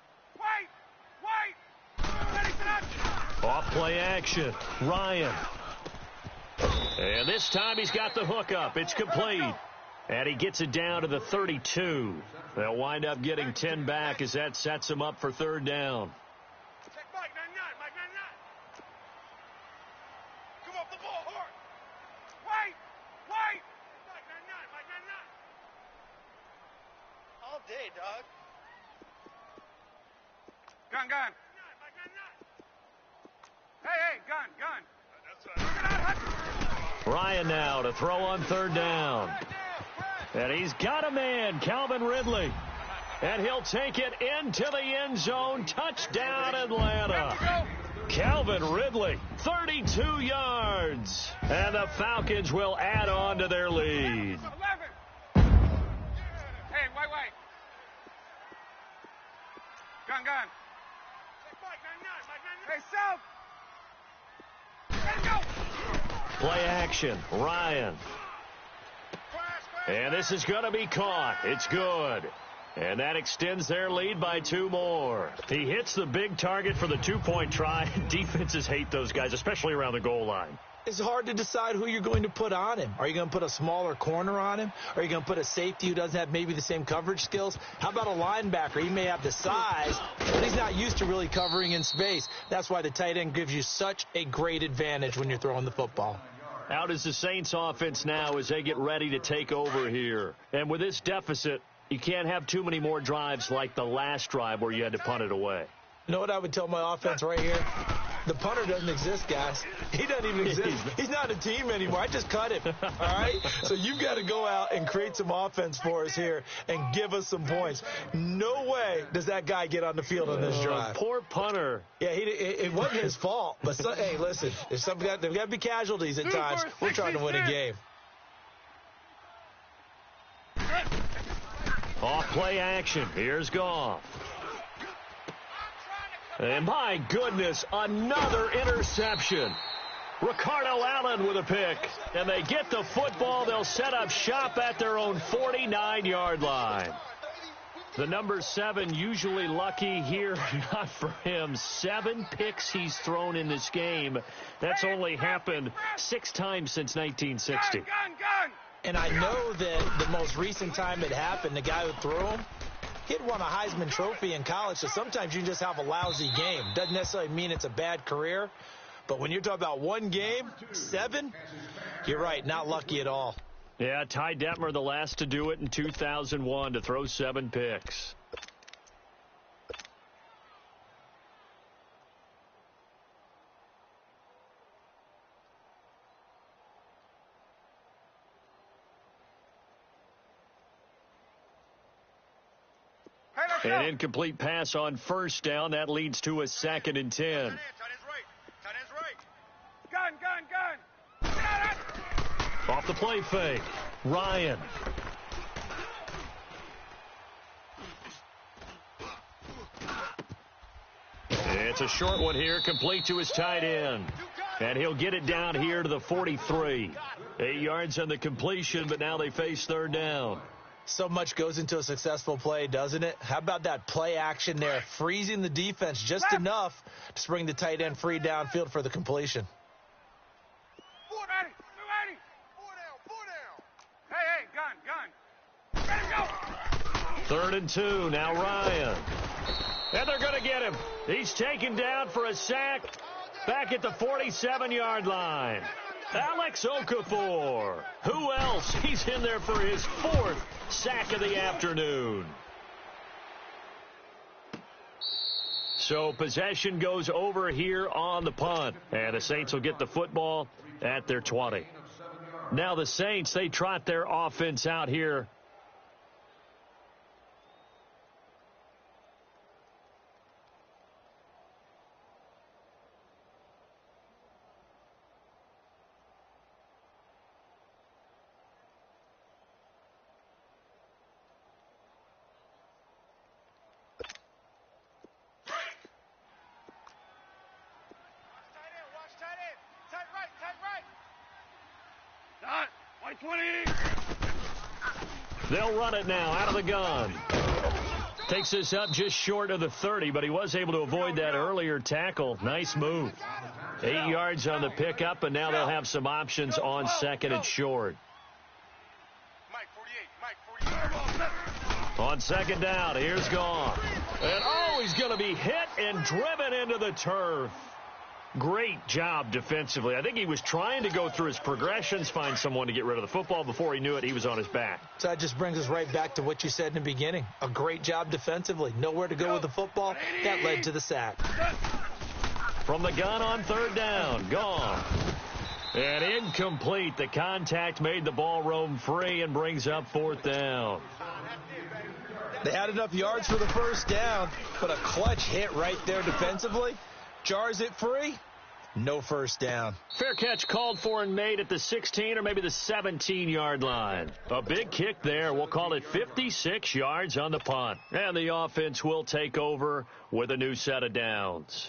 Ready for that. Off play action. Ryan. And this time he's got the hook up. It's complete. And he gets it down to the 32. They'll wind up getting 10 back as that sets him up for third down. Check Mike 99, Mike 99. Come off the ball hard. Wait. Mike 99, Mike 99. All day, dog. Gun. Mike 99. Hey, gun. That's right. Ryan now to throw on third down. And he's got a man, Calvin Ridley. And he'll take it into the end zone. Touchdown, Atlanta. Calvin Ridley, 32 yards. And the Falcons will add on to their lead. 11. Hey, wait. Gun. Check Mike 99, Mike 99. Hey, South. Let's go. Play action, Ryan. And this is going to be caught. It's good. And that extends their lead by 2 more. He hits the big target for the 2-point try. Defenses hate those guys, especially around the goal line. It's hard to decide who you're going to put on him. Are you going to put a smaller corner on him? Are you going to put a safety who doesn't have maybe the same coverage skills? How about a linebacker? He may have the size, but he's not used to really covering in space. That's why the tight end gives you such a great advantage when you're throwing the football. Out is the Saints offense now as they get ready to take over here. And with this deficit, you can't have too many more drives like the last drive where you had to punt it away. You know what I would tell my offense right here? The punter doesn't exist, guys. He doesn't even exist. He's not a team anymore. I just cut him, all right? So you've got to go out and create some offense for us here and give us some points. No way does that guy get on the field on this drive. Poor punter. Yeah, it wasn't his fault. But, hey, listen, there's there's got to be casualties at times. We're trying to win a game. Off play action. Here's Goff. And my goodness, another interception. Ricardo Allen with a pick. And they get the football. They'll set up shop at their own 49-yard line. The number 7 usually lucky here. Not for him. 7 picks he's thrown in this game. That's only happened 6 times since 1960. Gun. And I know that the most recent time it happened, the guy who threw him, he'd won a Heisman Trophy in college, so sometimes you just have a lousy game. Doesn't necessarily mean it's a bad career, But when you're talking about one game, 7, you're right, not lucky at all. Yeah, Ty Detmer, the last to do it in 2001, to throw 7 picks. An incomplete pass on first down. That leads to a 2nd and 10. Tight end's right. Tight end's right. Gun. Get it! Off the play fake. Ryan. It's a short one here, complete to his tight end. And he'll get it down here to the 43. 8 yards on the completion, but now they face 3rd down. So much goes into a successful play, doesn't it? How about that play action there, freezing the defense just enough to bring the tight end free downfield for the completion. 280. 4 down. Hey, gun. Let him go. 3rd and 2, now Ryan. And they're going to get him. He's taken down for a sack back at the 47-yard line. Alex Okafor. Who else? He's in there for his 4th sack of the afternoon. So possession goes over here on the punt. And the Saints will get the football at their 20. Now the Saints, they trot their offense out here. They'll run it now out of the gun. Takes this up just short of the 30, but he was able to avoid that earlier tackle. Nice move. 8 yards on the pickup, and now they'll have some options on 2nd and short. On 2nd down, here's gone. And he's going to be hit and driven into the turf. Great job defensively. I think he was trying to go through his progressions, find someone to get rid of the football. Before he knew it, he was on his back. So that just brings us right back to what you said in the beginning. A great job defensively. Nowhere to go with the football. That led to the sack. From the gun on 3rd down. Gone. And incomplete. The contact made the ball roam free and brings up 4th down. They had enough yards for the 1st down, but a clutch hit right there defensively. Jars it free. No 1st down. Fair catch called for and made at the 16 or maybe the 17-yard line. A big kick there. We'll call it 56 yards on the punt. And the offense will take over with a new set of downs.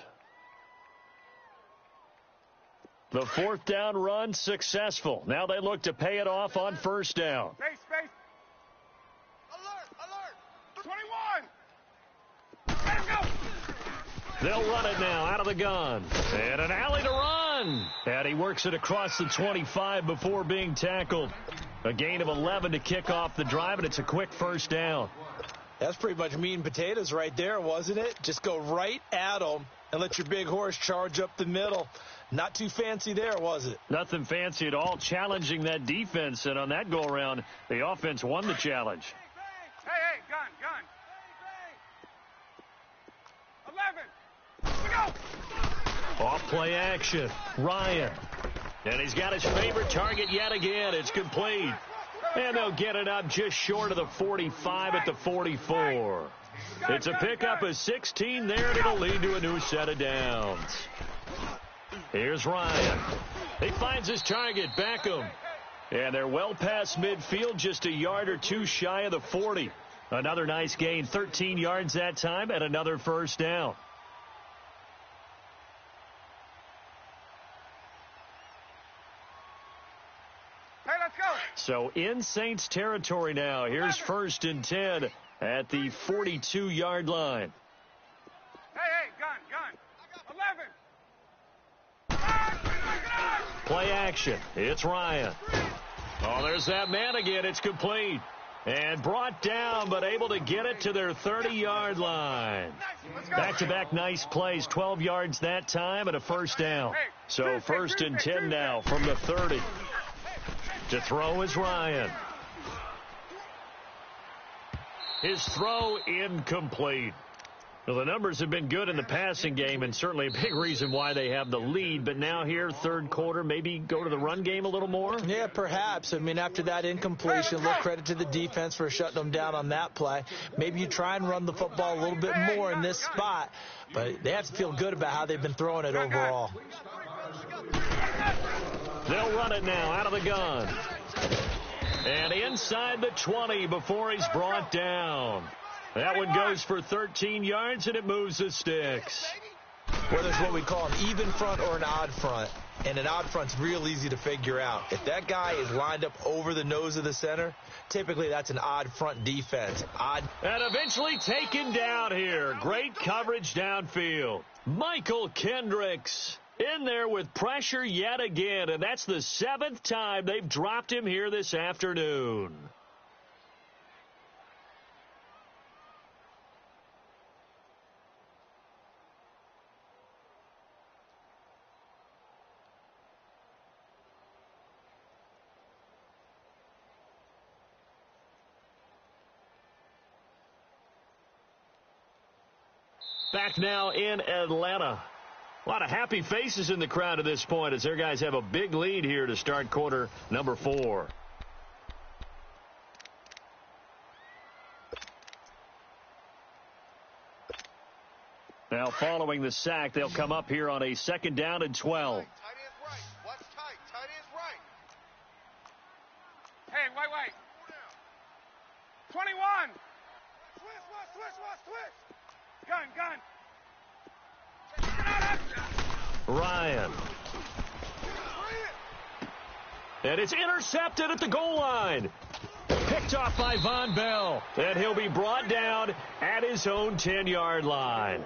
The 4th down run successful. Now they look to pay it off on 1st down. Space. Alert. 21. Let him go. They'll run it now out of the gun. And an alley to run. And he works it across the 25 before being tackled. A gain of 11 to kick off the drive, and it's a quick 1st down. That's pretty much meat and potatoes right there, wasn't it? Just go right at them and let your big horse charge up the middle. Not too fancy there, was it? Nothing fancy at all, challenging that defense. And on that go-around, the offense won the challenge. Hey, gun. 11. Off play action. Ryan. And he's got his favorite target yet again. It's complete. And they'll get it up just short of the 45 at the 44. It's a pickup of 16 there, and it'll lead to a new set of downs. Here's Ryan. He finds his target, Beckham. And they're well past midfield, just a yard or two shy of the 40. Another nice gain, 13 yards that time, and another 1st down. So in Saints territory now. Here's 1st and 10 at the 42-yard line. Hey, gun. 11. Play action. It's Ryan. Oh, there's that man again. It's complete. And brought down, but able to get it to their 30-yard line. Back back-to-back nice plays. 12 yards that time and a first down. So 1st and 10 now from the 30. To throw is Ryan. His throw incomplete. Well, the numbers have been good in the passing game and certainly a big reason why they have the lead. But now here, third quarter, maybe go to the run game a little more? Yeah, perhaps. I mean, after that incompletion, a little credit to the defense for shutting them down on that play. Maybe you try and run the football a little bit more in this spot. But they have to feel good about how they've been throwing it overall. They'll run it now out of the gun. And inside the 20 before he's brought down. That one goes for 13 yards, and it moves the sticks. Whether it's what we call an even front or an odd front, and an odd front's real easy to figure out. If that guy is lined up over the nose of the center, typically that's an odd front defense. And eventually taken down here. Great coverage downfield. Michael Kendricks in there with pressure yet again, and that's the 7th time they've dropped him here this afternoon. Back now in Atlanta. A lot of happy faces in the crowd at this point as their guys have a big lead here to start quarter number 4. Now following the sack, they'll come up here on a 2nd down and 12. Tight end's right. Watch tight. Tight end's right. Hey, wait. 21. Switch. Gun. Ryan. And it's intercepted at the goal line. Picked off by Von Bell. And he'll be brought down at his own 10-yard line.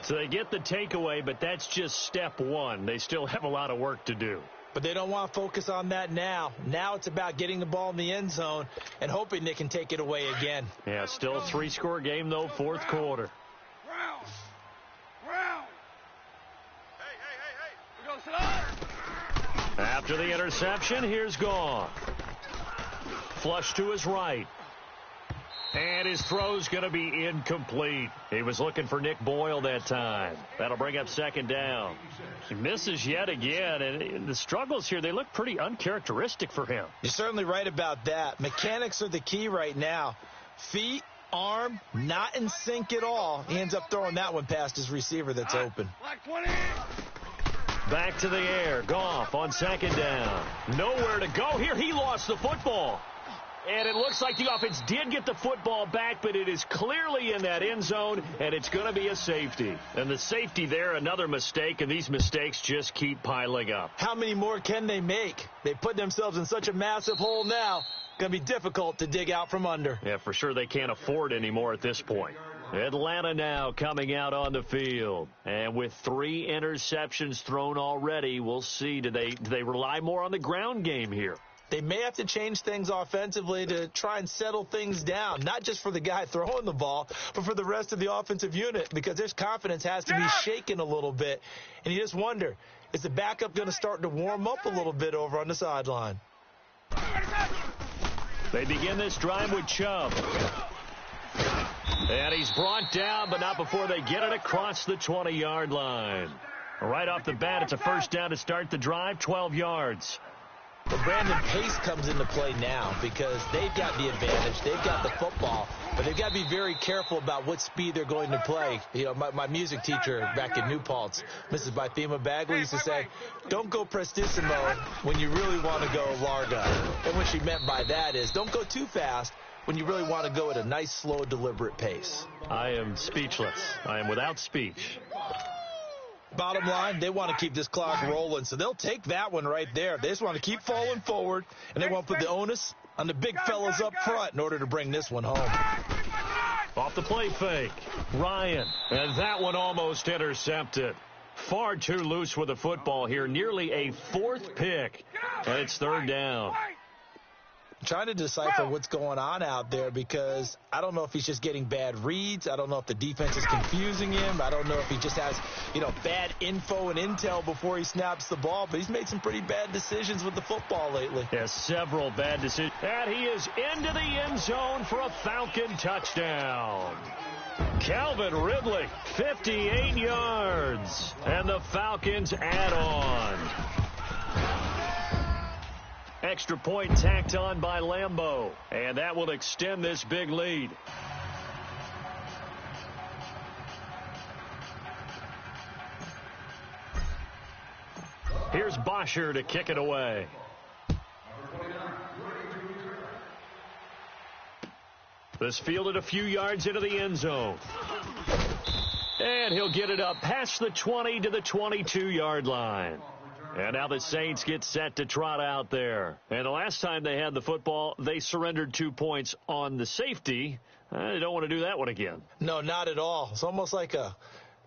So they get the takeaway, but that's just step 1. They still have a lot of work to do. But they don't want to focus on that now. Now it's about getting the ball in the end zone and hoping they can take it away again. Yeah, still a 3-score game, though, 4th quarter. Round. Hey. We go sit up. After the interception, here's Gone. Flush to his right. And his throw's going to be incomplete. He was looking for Nick Boyle that time. That'll bring up 2nd down. He misses yet again, and the struggles here, they look pretty uncharacteristic for him. You're certainly right about that. Mechanics are the key right now. Feet, arm, not in sync at all. He ends up throwing that one past his receiver that's open. Like 20. Back to the air. Goff on 2nd down. Nowhere to go here. He lost the football. And it looks like the offense did get the football back, but it is clearly in that end zone, and it's going to be a safety. And the safety there, another mistake, and these mistakes just keep piling up. How many more can they make? They put themselves in such a massive hole now. Going to be difficult to dig out from under. Yeah, for sure they can't afford anymore at this point. Atlanta now coming out on the field. And with 3 interceptions thrown already, we'll see. Do they rely more on the ground game here? They may have to change things offensively to try and settle things down, not just for the guy throwing the ball, but for the rest of the offensive unit, because their confidence has to be shaken a little bit. And you just wonder, is the backup going to start to warm up a little bit over on the sideline? They begin this drive with Chubb. And he's brought down, but not before they get it across the 20-yard line. Right off the bat, it's a 1st down to start the drive, 12 yards. But Brandon, pace comes into play now because they've got the advantage. They've got the football, but they've got to be very careful about what speed they're going to play. You know, my music teacher back in New Paltz, Mrs. Bythema Bagley, used to say, don't go prestissimo when you really want to go largo. And what she meant by that is don't go too fast when you really want to go at a nice, slow, deliberate pace. I am speechless. I am without speech. Bottom line, they want to keep this clock rolling, so they'll take that one right there. They just want to keep falling forward, and they want to put the onus on the big fellas up front in order to bring this one home. Off the play fake, Ryan, and that one almost intercepted. Far too loose with the football here, nearly a 4th pick, and it's 3rd down. Trying to decipher what's going on out there because I don't know if he's just getting bad reads. I don't know if the defense is confusing him. I don't know if he just has, bad info and intel before he snaps the ball. But he's made some pretty bad decisions with the football lately. Yeah, several bad decisions. And he is into the end zone for a Falcon touchdown. Calvin Ridley, 58 yards. And the Falcons add on. Extra point tacked on by Lambeau. And that will extend this big lead. Here's Bosher to kick it away. This fielded a few yards into the end zone. And he'll get it up past the 20 to the 22-yard line. And now the Saints get set to trot out there. And the last time they had the football, they surrendered 2 points on the safety. They don't want to do that one again. No, not at all. It's almost like a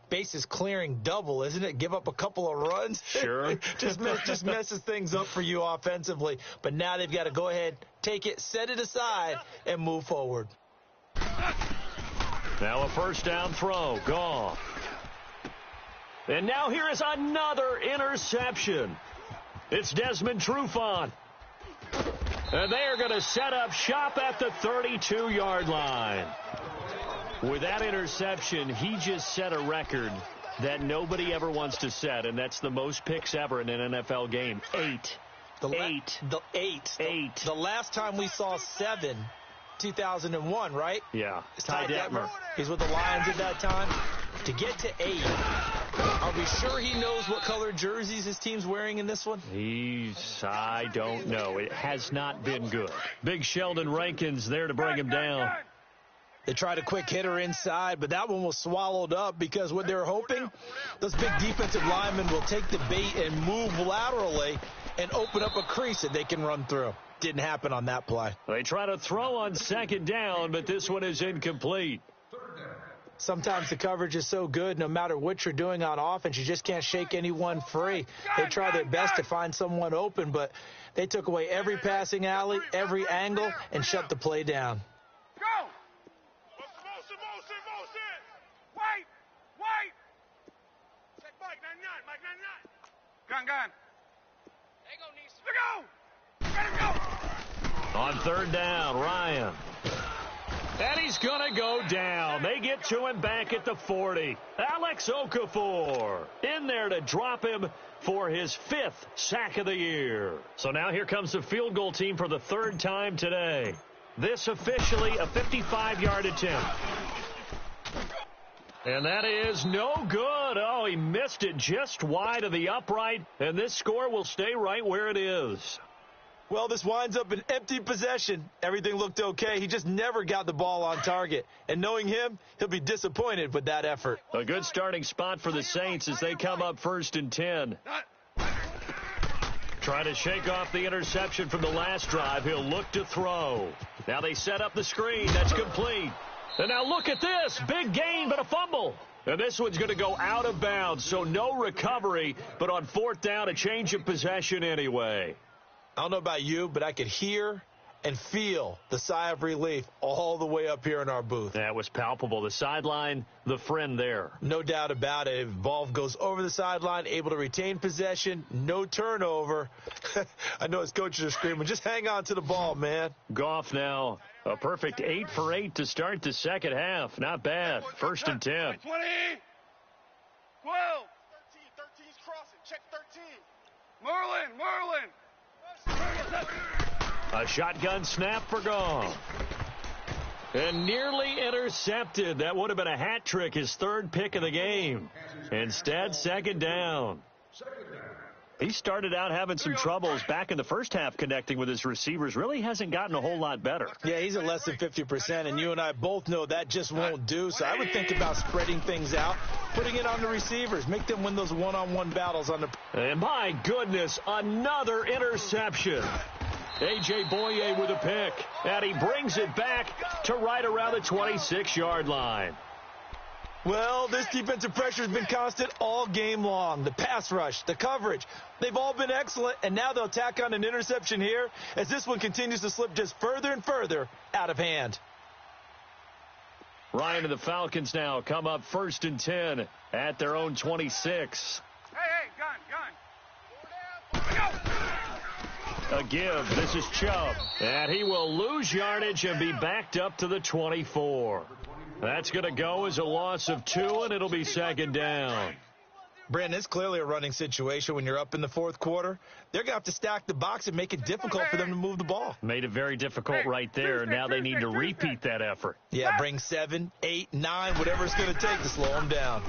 bases clearing double, isn't it? Give up a couple of runs. Sure. just messes things up for you offensively. But now they've got to go ahead, take it, set it aside, and move forward. Now a first down throw. Gone. And now here is another interception. It's Desmond Trufant. And they are going to set up shop at the 32-yard line. With that interception, he just set a record that nobody ever wants to set, and that's the most picks ever in an NFL game. 8. The last time we saw 7, 2001, right? Yeah. Ty Detmer. He's with the Lions at that time. To get to 8, are we sure he knows what color jerseys his team's wearing in this one? I don't know. It has not been good. Big Sheldon Rankins there to bring him down. They tried a quick hitter inside, but that one was swallowed up because what they're hoping, those big defensive linemen will take the bait and move laterally and open up a crease that they can run through. Didn't happen on that play. They try to throw on second down, but this one is incomplete. Sometimes the coverage is so good, no matter what you're doing on offense, you just can't shake anyone free. They try their best to find someone open, but they took away every passing alley, every angle, and shut the play down. Go! Motion! Wait! Check Mike 99. Gun. Let go! On third down, Ryan. And he's going to go down. They get to him back at the 40. Alex Okafor in there to drop him for his 5th sack of the year. So now here comes the field goal team for the 3rd time today. This officially a 55-yard attempt. And that is no good. Oh, he missed it just wide of the upright. And this score will stay right where it is. Well, this winds up an empty possession. Everything looked okay. He just never got the ball on target. And knowing him, he'll be disappointed with that effort. A good starting spot for the Saints as they come up 1st and 10. Trying to shake off the interception from the last drive. He'll look to throw. Now they set up the screen. That's complete. And now look at this. Big gain, but a fumble. And this one's going to go out of bounds, so no recovery. But on 4th down, a change of possession anyway. I don't know about you, but I could hear and feel the sigh of relief all the way up here in our booth. That was palpable. The sideline, the friend there. No doubt about it. If ball goes over the sideline, able to retain possession, no turnover. I know his coaches are screaming, just hang on to the ball, man. Goff now, a perfect 8 for 8 to start the second half. Not bad. 1st and 10. 20, 12. 13's crossing. Check 13. Merlin. A shotgun snap for Goff. And nearly intercepted. That would have been a hat trick, his 3rd pick of the game. Instead, 2nd down. He started out having some troubles back in the first half connecting with his receivers. Really hasn't gotten a whole lot better. Yeah, he's at less than 50%, and you and I both know that just won't do. So I would think about spreading things out, putting it on the receivers, make them win those one-on-one battles on the... And my goodness, another interception. A.J. Boye with a pick, and he brings it back to right around the 26-yard line. Well, this defensive pressure has been constant all game long. The pass rush, the coverage, they've all been excellent, and now they'll tack on an interception here as this one continues to slip just further and further out of hand. Ryan and the Falcons now come up 1st and 10 at their own 26. Hey, gun. A give. This is Chubb. And he will lose yardage and be backed up to the 24. That's going to go as a loss of 2, and it'll be 2nd down. Brandon, it's clearly a running situation when you're up in the 4th quarter. They're going to have to stack the box and make it difficult for them to move the ball. Made it very difficult right there. Now they need to repeat that effort. Yeah, bring 7, 8, 9, whatever it's going to take to slow them down.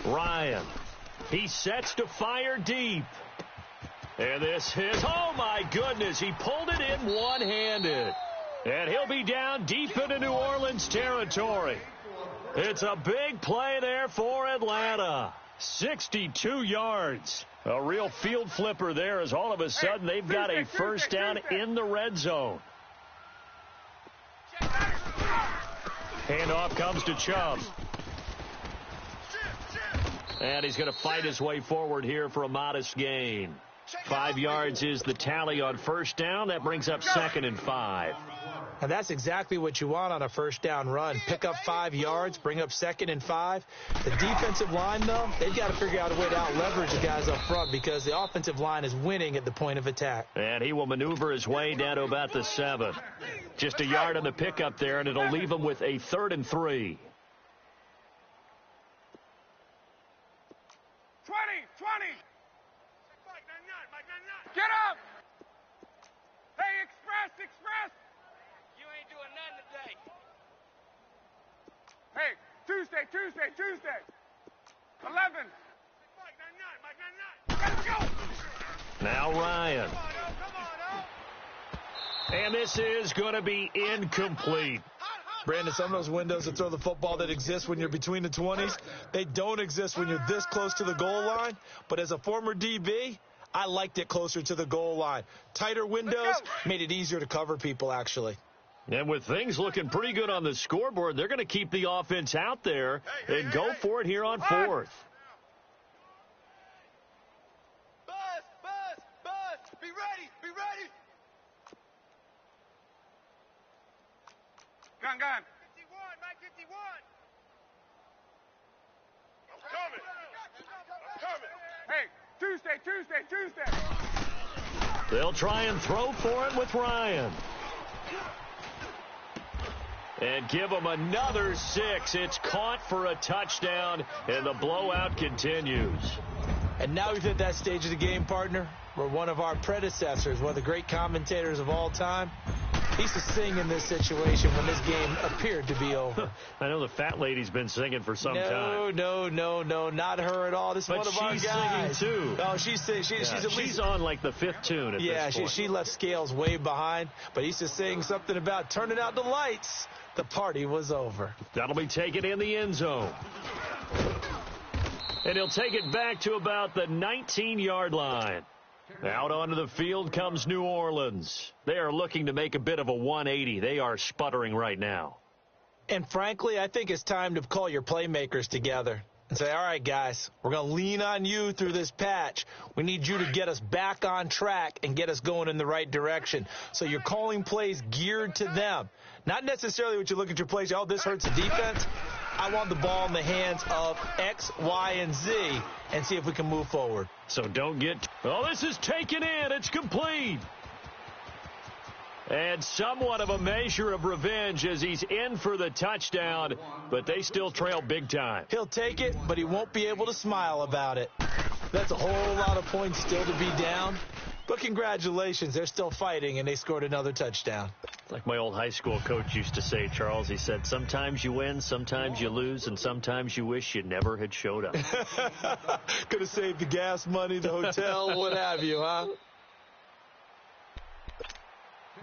Ryan. He sets to fire deep. And this is, oh my goodness, he pulled it in one-handed. And he'll be down deep into New Orleans territory. It's a big play there for Atlanta. 62 yards. A real field flipper there as all of a sudden they've got a first down in the red zone. Handoff comes to Chubb. And he's going to fight his way forward here for a modest gain. 5 yards is the tally on first down. That brings up 2nd and 5. And that's exactly what you want on a first down run. Pick up 5 yards, bring up 2nd and 5. The defensive line, though, they've got to figure out a way to out-leverage the guys up front because the offensive line is winning at the point of attack. And he will maneuver his way down to about the 7. Just a yard on the pickup there, and it'll leave him with a 3rd and 3. 20. Get up! Hey, Express! You ain't doing nothing today. Hey, Tuesday. 11. Let's go! Now Ryan. And this is going to be incomplete. Brandon, some of those windows to throw the football that exist when you're between the 20s, they don't exist when you're this close to the goal line. But as a former DB, I liked it closer to the goal line. Tighter windows made it easier to cover people, actually. And with things looking pretty good on the scoreboard, they're going to keep the offense out there and go for it here on 4th. Buzz! Be ready! Gun. 51, Mike 51. I'm coming. Hey, Tuesday. They'll try and throw for it with Ryan. And give him another 6. It's caught for a touchdown, and the blowout continues. And now we've hit that stage of the game, partner, where one of our predecessors, one of the great commentators of all time, he used to sing in this situation when this game appeared to be over. I know the fat lady's been singing for some time. No, not her at all. This is one of our guys. But she's singing, too. Oh, she's at least... She's on, like, the 5th tune at this point. She left Scales way behind, but he used to sing something about turning out the lights. The party was over. That'll be taken in the end zone. And he'll take it back to about the 19-yard line. Out onto the field comes New Orleans. They are looking to make a bit of a 180. They are sputtering right now. And frankly, I think it's time to call your playmakers together and say, all right, guys, we're going to lean on you through this patch. We need you to get us back on track and get us going in the right direction. So you're calling plays geared to them. Not necessarily what you look at your plays, oh, this hurts the defense. I want the ball in the hands of X, Y, and Z and see if we can move forward. So don't get... Oh, this is taken in. It's complete. And somewhat of a measure of revenge as he's in for the touchdown, but they still trail big time. He'll take it, but he won't be able to smile about it. That's a whole lot of points still to be down. But congratulations, they're still fighting, and they scored another touchdown. Like my old high school coach used to say, Charles, he said, sometimes you win, sometimes you lose, and sometimes you wish you never had showed up. Could have saved the gas money, the hotel, what have you, huh?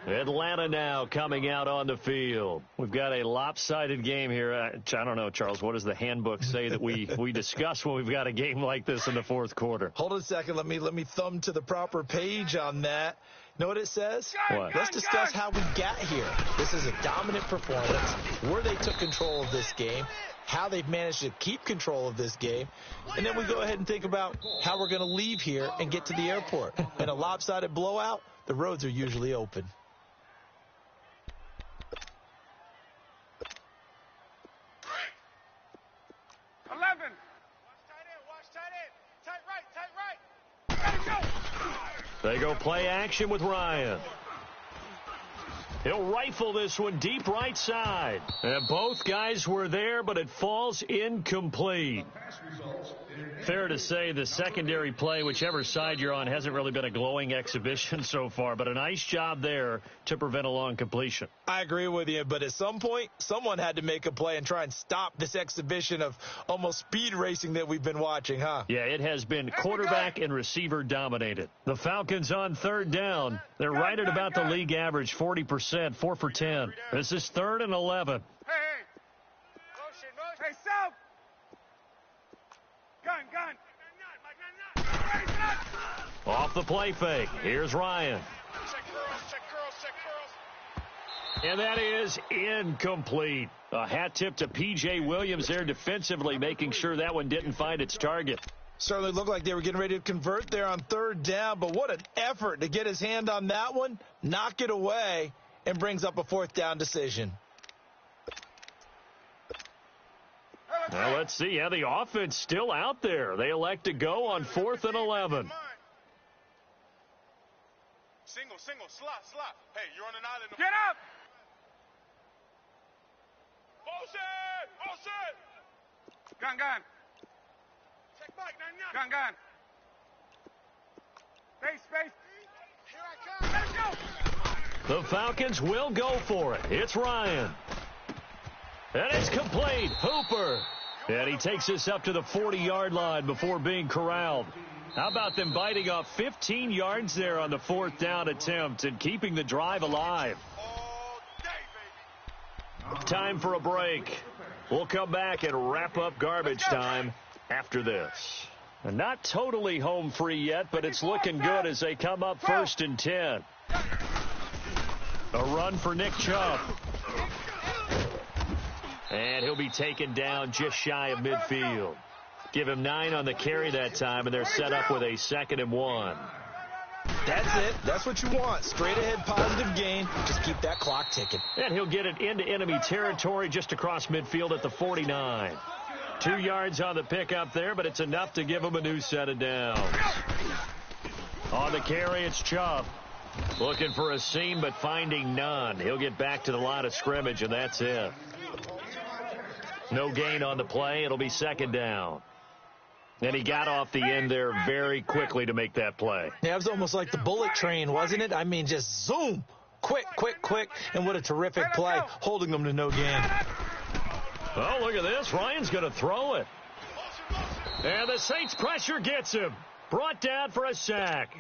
Atlanta now coming out on the field. We've got a lopsided game here. I don't know, Charles, what does the handbook say that we discuss when we've got a game like this in the 4th quarter? Hold on a second. Let me thumb to the proper page on that. Know what it says? What? Let's discuss how we got here. This is a dominant performance, where they took control of this game, how they've managed to keep control of this game, and then we go ahead and think about how we're going to leave here and get to the airport. In a lopsided blowout, the roads are usually open. They go play action with Ryan. He'll rifle this one deep right side. And both guys were there, but it falls incomplete. Fair to say the secondary play, whichever side you're on, hasn't really been a glowing exhibition so far, but a nice job there to prevent a long completion. I agree with you, but at some point, someone had to make a play and try and stop this exhibition of almost speed racing that we've been watching, huh? Yeah, it has been quarterback and receiver dominated. The Falcons on third down. They're right at about the league average, 40%, 4 for 10. This is 3rd and 11. Hey! Motion! Hey, South! Gun! Off the play fake. Here's Ryan. Check curls. And that is incomplete. A hat tip to P.J. Williams there defensively, making sure that one didn't find its target. Certainly looked like they were getting ready to convert there on third down, but what an effort to get his hand on that one, knock it away, and brings up a 4th down decision. Now let's see how the offense still out there. They elect to go on 4th and 11. Single, slot. Hey, you're on an island. Get up! Motion! Gun! Check back, 9-9. Gun! Space! Here I come. Let's go! The Falcons will go for it. It's Ryan. And it's complete. Hooper. And he takes us up to the 40-yard line before being corralled. How about them biting off 15 yards there on the 4th down attempt and keeping the drive alive? All day, baby. Time for a break. We'll come back and wrap up garbage time after this. And not totally home free yet, but it's looking good as they come up 1st and 10. A run for Nick Chubb. And he'll be taken down just shy of midfield. Give him 9 on the carry that time, and they're set up with a 2nd and 1. That's it. That's what you want. Straight ahead positive gain. Just keep that clock ticking. And he'll get it into enemy territory just across midfield at the 49. 2 yards on the pickup there, but it's enough to give him a new set of downs. On the carry, it's Chubb. Looking for a seam, but finding none. He'll get back to the line of scrimmage, and that's it. No gain on the play. It'll be 2nd down. And he got off the end there very quickly to make that play. Yeah, it was almost like the bullet train, wasn't it? I mean, just zoom. Quick. And what a terrific play, holding them to no gain. Oh, look at this. Ryan's going to throw it. And the Saints pressure gets him. Brought down for a sack.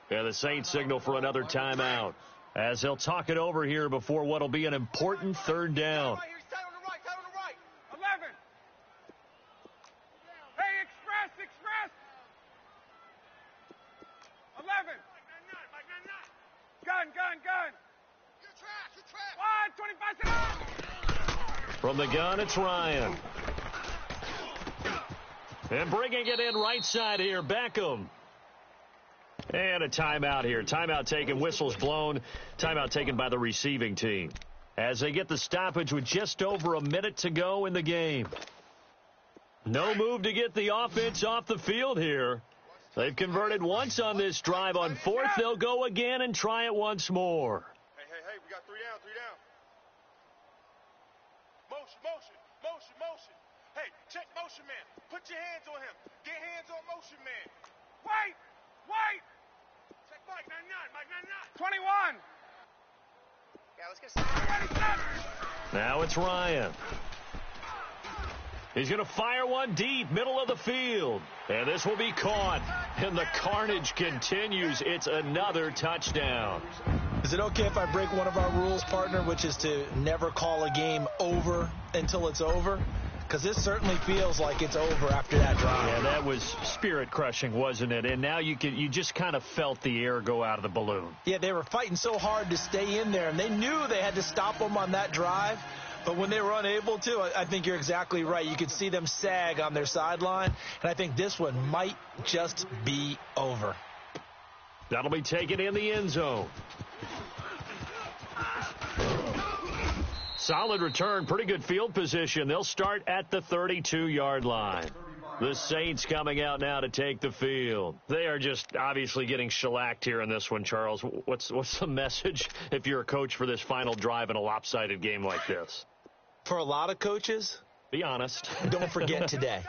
And the Saints signal for another timeout as they'll talk it over here before what will be an important 3rd down. Tight on the right. 11. Hey, express. 11. Gun. Good track. 1, 25 seconds. From the gun, it's Ryan. And bringing it in right side here, Beckham. And a timeout here. Timeout taken, whistles blown. Timeout taken by the receiving team. As they get the stoppage with just over a minute to go in the game. No move to get the offense off the field here. They've converted once on this drive. On 4th, they'll go again and try it once more. Hey, we got 3 down. Motion. Hey, check motion man. Put your hands on him. Get hands on motion man. Wait. Check Mike 99. 21. Yeah, let's get started. Now it's Ryan. He's going to fire one deep, middle of the field. And this will be caught. And the carnage continues. It's another touchdown. Is it okay if I break one of our rules, partner, which is to never call a game over until it's over? because this certainly feels like it's over after that drive. Yeah, that was spirit-crushing, wasn't it? And now you just kind of felt the air go out of the balloon. Yeah, they were fighting so hard to stay in there, and they knew they had to stop them on that drive. But when they were unable to, I think you're exactly right. You could see them sag on their sideline, and I think this one might just be over. That'll be taken in the end zone. Solid return, pretty good field position. They'll start at the 32-yard line. The Saints coming out now to take the field. They are just obviously getting shellacked here in this one, Charles. What's the message if you're a coach for this final drive in a lopsided game like this? For a lot of coaches, be honest. Don't forget today.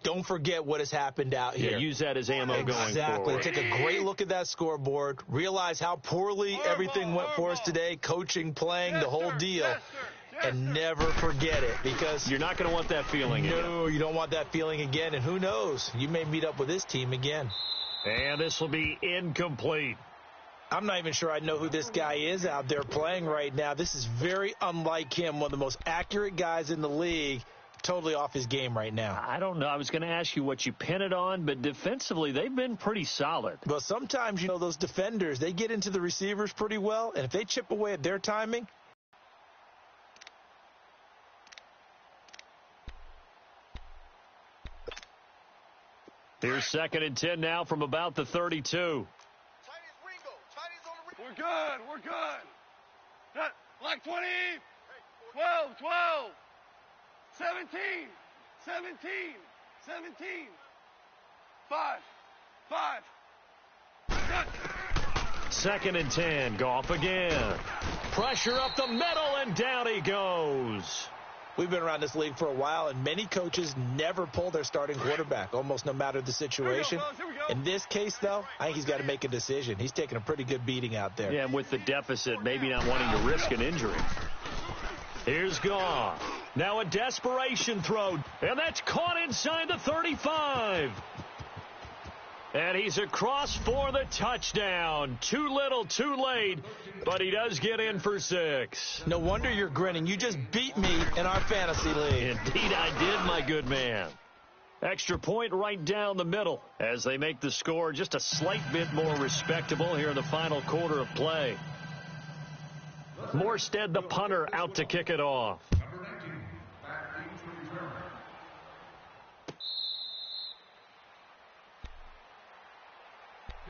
Don't forget what has happened out here. Yeah, use that as ammo going forward. Exactly. Take a great look at that scoreboard. Realize how poorly everything went for us today, coaching, playing, the whole deal. And never forget it, because you're not going to want that feeling again. No, you don't want that feeling again. And who knows? You may meet up with this team again. And this will be incomplete. I'm not even sure I know who this guy is out there playing right now. This is very unlike him, one of the most accurate guys in the league, totally off his game right now. I don't know. I was going to ask you what you pin it on, but defensively, they've been pretty solid. Well, sometimes, those defenders, they get into the receivers pretty well, and if they chip away at their timing, here's 2nd and 10 now from about the 32. We're good. We're good. Like 20, 12, 12, 17, 17, 17, 5, 5. 2nd and 10. Goff again. Pressure up the middle, and down he goes. We've been around this league for a while, and many coaches never pull their starting quarterback, almost no matter the situation. Here we go. In this case, though, I think he's got to make a decision. He's taking a pretty good beating out there. Yeah, and with the deficit, maybe not wanting to risk an injury. Here's Goff. Now a desperation throw, and that's caught inside the 35. And he's across for the touchdown. Too little, too late, but he does get in for 6. No wonder you're grinning. You just beat me in our fantasy league. Indeed I did, my good man. Extra point right down the middle as they make the score just a slight bit more respectable here in the final quarter of play. Morstead, the punter, out to kick it off.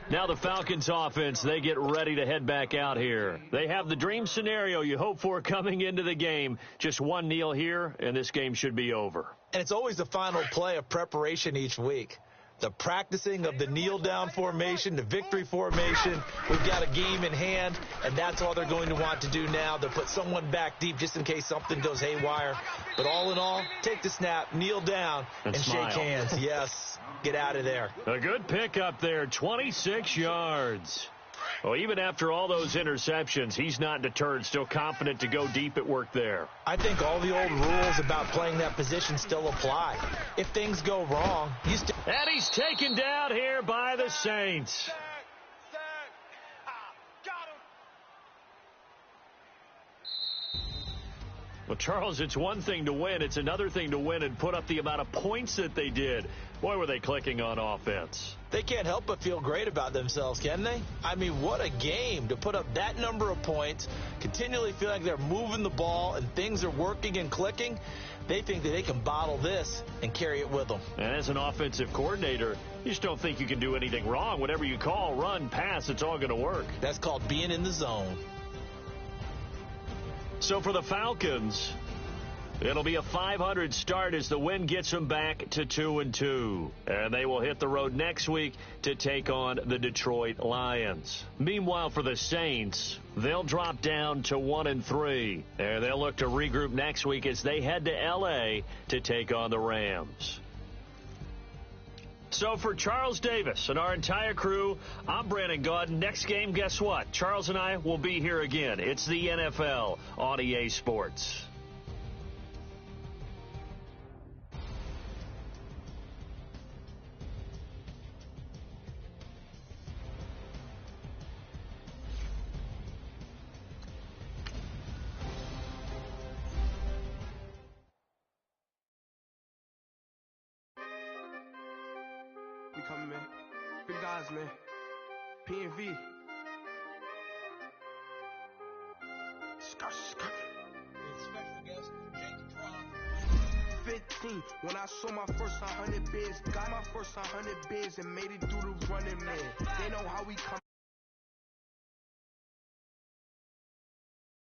Now the Falcons offense, they get ready to head back out here. They have the dream scenario you hope for coming into the game. Just one kneel here, and this game should be over. And it's always the final play of preparation each week. The practicing of the kneel-down formation, the victory formation. We've got a game in hand, and that's all they're going to want to do now. They'll put someone back deep just in case something goes haywire. But all in all, take the snap, kneel down, and shake hands. Yes, get out of there. A good pick up there, 26 yards. Well, even after all those interceptions, he's not deterred, still confident to go deep at work there. I think all the old rules about playing that position still apply. If things go wrong, you still... And he's taken down here by the Saints. Well, Charles, it's one thing to win. It's another thing to win and put up the amount of points that they did. Boy, were they clicking on offense. They can't help but feel great about themselves, can they? I mean, what a game to put up that number of points, continually feel like they're moving the ball and things are working and clicking. They think that they can bottle this and carry it with them. And as an offensive coordinator, you just don't think you can do anything wrong. Whatever you call, run, pass, it's all going to work. That's called being in the zone. So for the Falcons, it'll be a 500 start as the win gets them back to 2-2. And they will hit the road next week to take on the Detroit Lions. Meanwhile, for the Saints, they'll drop down to 1-3. And they'll look to regroup next week as they head to L.A. to take on the Rams. So for Charles Davis and our entire crew, I'm Brandon Gaudin. Next game, guess what? Charles and I will be here again. It's the NFL on EA Sports. coming, man. Big guys, man. PNV. 15, when I saw my first 100 bids, got my first 100 bids and made it through the running, man. They know how we come.